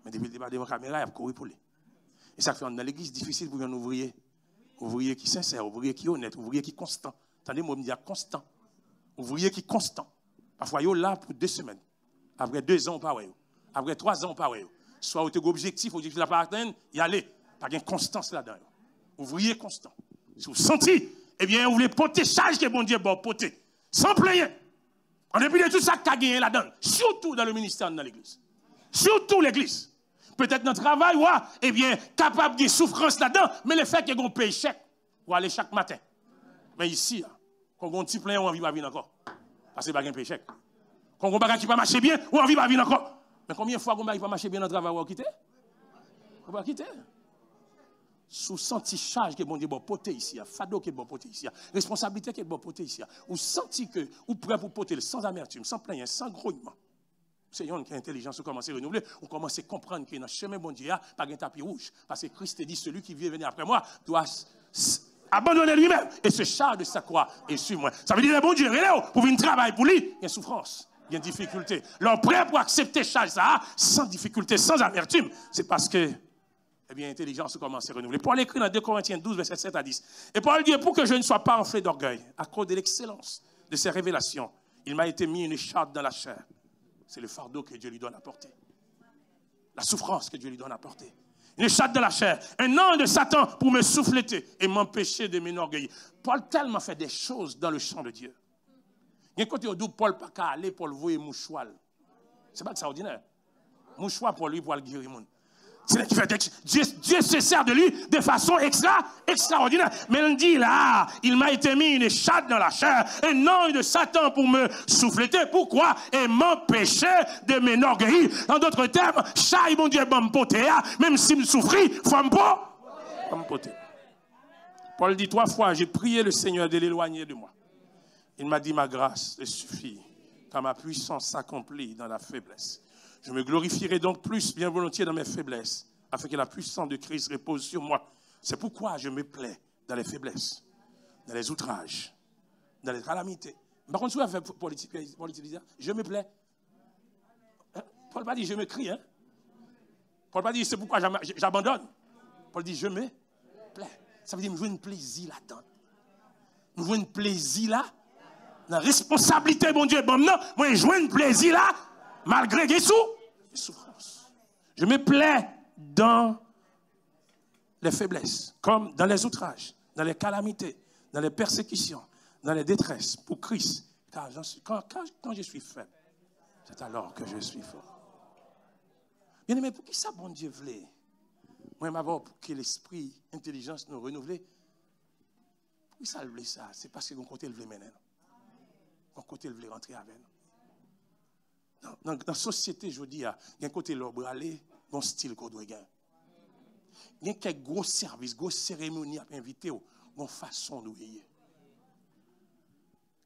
Mais depuis le débat devant la caméra, il a couru pour lui. Et ça fait dans l'église difficile pour un ouvrier. Ouvrier qui est sincère, ouvrier qui est honnête, ouvrier qui est constant. Attendez, moi, je me dis constant. Ouvrier qui est constant. Parfois, il est là pour 2 semaines. Après 2 ans, pas ouais. Après 3 ans, pas ouais. Soit au objectif, objectif de la part atteindre, y aller. Pas de constance là-dedans. Ouvrier constant. Si vous sentez, eh bien, vous voulez porter charge que bon Dieu va porter. Sans plaindre. En dépit de tout ça qu'il a gagné là-dedans. Surtout dans le ministère, dans l'église. Surtout l'église. Peut-être dans le travail, ouais, eh bien, capable de souffrance là-dedans, mais le fait qu'on paye chèque, ou aller chaque matin. Mais ici, quand on a un petit plein, on a envie de vivre encore. Parce que pas un paye chèque. Quand on a un bagage qui va marcher bien, on a envie de vivre encore. Mais combien de fois qu'on va marcher bien dans le travail, on va quitter? On va quitter. Sous senti charge que bon Dieu va porter ici, fardeau que bon porter ici, responsabilité que bon porter ici, ou senti que ou prêt pour porter sans amertume, sans plainte, sans grognement. C'est une qui a intelligence, ou commence à renouveler, ou commence à comprendre que dans le chemin bon Dieu, il n'y a pas un tapis rouge. Parce que Christ dit, celui qui vient venir après moi doit abandonner lui-même et se charge de sa croix et suivre moi. Ça veut dire que bon Dieu, pour venir travailler pour lui, il y a souffrance, il y a difficulté. Leur prêt pour accepter charge ça, sans difficulté, sans amertume, c'est parce que eh bien, l'intelligence commence à renouveler. Paul écrit dans 2 Corinthiens 12, verset 7 à 10. Et Paul dit, pour que je ne sois pas enflé d'orgueil, à cause de l'excellence de ses révélations, il m'a été mis une écharpe dans la chair. C'est le fardeau que Dieu lui donne à porter. La souffrance que Dieu lui donne à porter. Une écharpe dans la chair. Un ange de Satan pour me souffleter et m'empêcher de m'enorgueillir. Paul tellement fait des choses dans le champ de Dieu. Il y a un côté où Paul n'a pas aller pour le voir mouchoir. C'est pas extraordinaire. Mouchoir pour lui, pour le guérir. C'est là qu'il fait Dieu se sert de lui de façon extraordinaire. Mais on dit là, il m'a été mis une écharpe dans la chair, un ange de Satan pour me souffleter. Pourquoi? Et m'empêcher de m'enorgueillir. En d'autres termes, chaque bon Dieu va me porter, même si je souffre, il faut me porter. Paul dit 3 fois, j'ai prié le Seigneur de l'éloigner de moi. Il m'a dit, ma grâce te suffit, car ma puissance s'accomplit dans la faiblesse. Je me glorifierai donc plus bien volontiers dans mes faiblesses, afin que la puissance de Christ repose sur moi. C'est pourquoi je me plais dans les faiblesses, dans les outrages, dans les calamités. Par contre, si vous Paul utilise, je me plais. Paul pas dit je me crie. Hein? Paul pas dit c'est pourquoi j'abandonne. Paul dit je me plais. Ça veut dire que je veux un plaisir là-dedans. Je veux un plaisir là. La responsabilité, mon Dieu, bon, non, moi, je veux un plaisir là. Malgré les souffrances. Je me plais dans les faiblesses, comme dans les outrages, dans les calamités, dans les persécutions, dans les détresses, pour Christ. Car quand je suis faible, c'est alors que je suis fort. Bien aimé, pour qui ça, bon Dieu, voulait? Moi, m'avoir pour que l'esprit, l'intelligence nous renouvelle. Pour qui ça voulait ça? C'est parce que mon côté, il voulait mener. Mon côté, il voulait rentrer avec nous. Dans la société, je dis, il y a un côté l'obre aller, un style qu'on doit gagner. Il y a quelques gros services, gros cérémonies à inviter, une façon de gagner.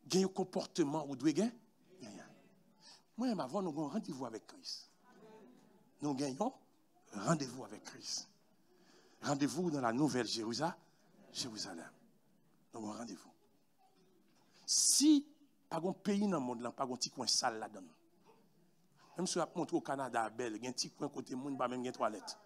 Il y a un comportement où doit gagner. Moi, avant, nous avons rendez-vous avec Christ. Nous gagnons rendez-vous avec Christ. Rendez-vous dans la nouvelle Jérusalem. Nous avons rendez-vous. Si, pas un pays dans le monde, pas un petit coin sale là-dedans. Même si on a montré au Canada, il y a un petit coin côté monde, pas même une toilette.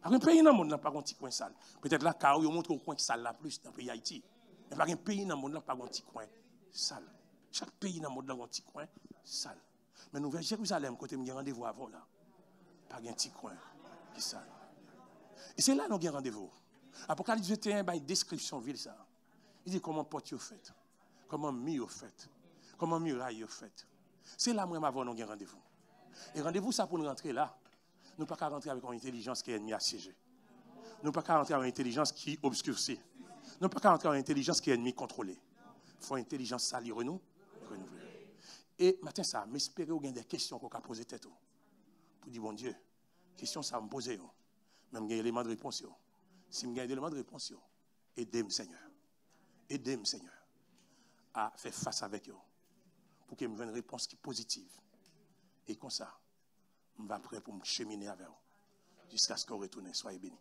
Pas un pays dans le monde, pas un petit coin sale. Peut-être là, car on montre au coin sale là plus dans le pays Haïti. Mais pas un pays dans le monde, pas un petit coin sale. Chaque pays dans le monde, a un petit coin sale. Mais nous, vers Jérusalem, côté nous rendez-vous avant là. Pas un petit coin qui sale. Et c'est là que nous avons rendez-vous. Apocalypse 21, il y a une description de ville ça. Il dit comment porte vous fait, comment mur vous fait, comment muraille vous fait. C'est là que nous avons rendez-vous. Et rendez-vous, ça pour nous rentrer là. Nous ne pouvons pas rentrer avec une intelligence qui est ennemie assiégée. Nous ne pouvons pas rentrer avec une intelligence qui obscurcit. Nous ne pouvons pas rentrer avec une intelligence qui est ennemie contrôlée. Il faut une intelligence salie, renouvelée. Et maintenant, ça, m'espérer qu'il y a des questions qu'on a posées tête. Pour dire, bon Dieu, question ça me poser. Même il y a des éléments de réponse. Si il y a des éléments de réponse, aidez-moi, Seigneur. Aidez-moi, Seigneur, à faire face avec eux. Pour qu'il me vienne une réponse qui est positive. Et comme ça, je vais prêt pour me cheminer avec vous. Jusqu'à ce qu'on retourne. Soyez bénis.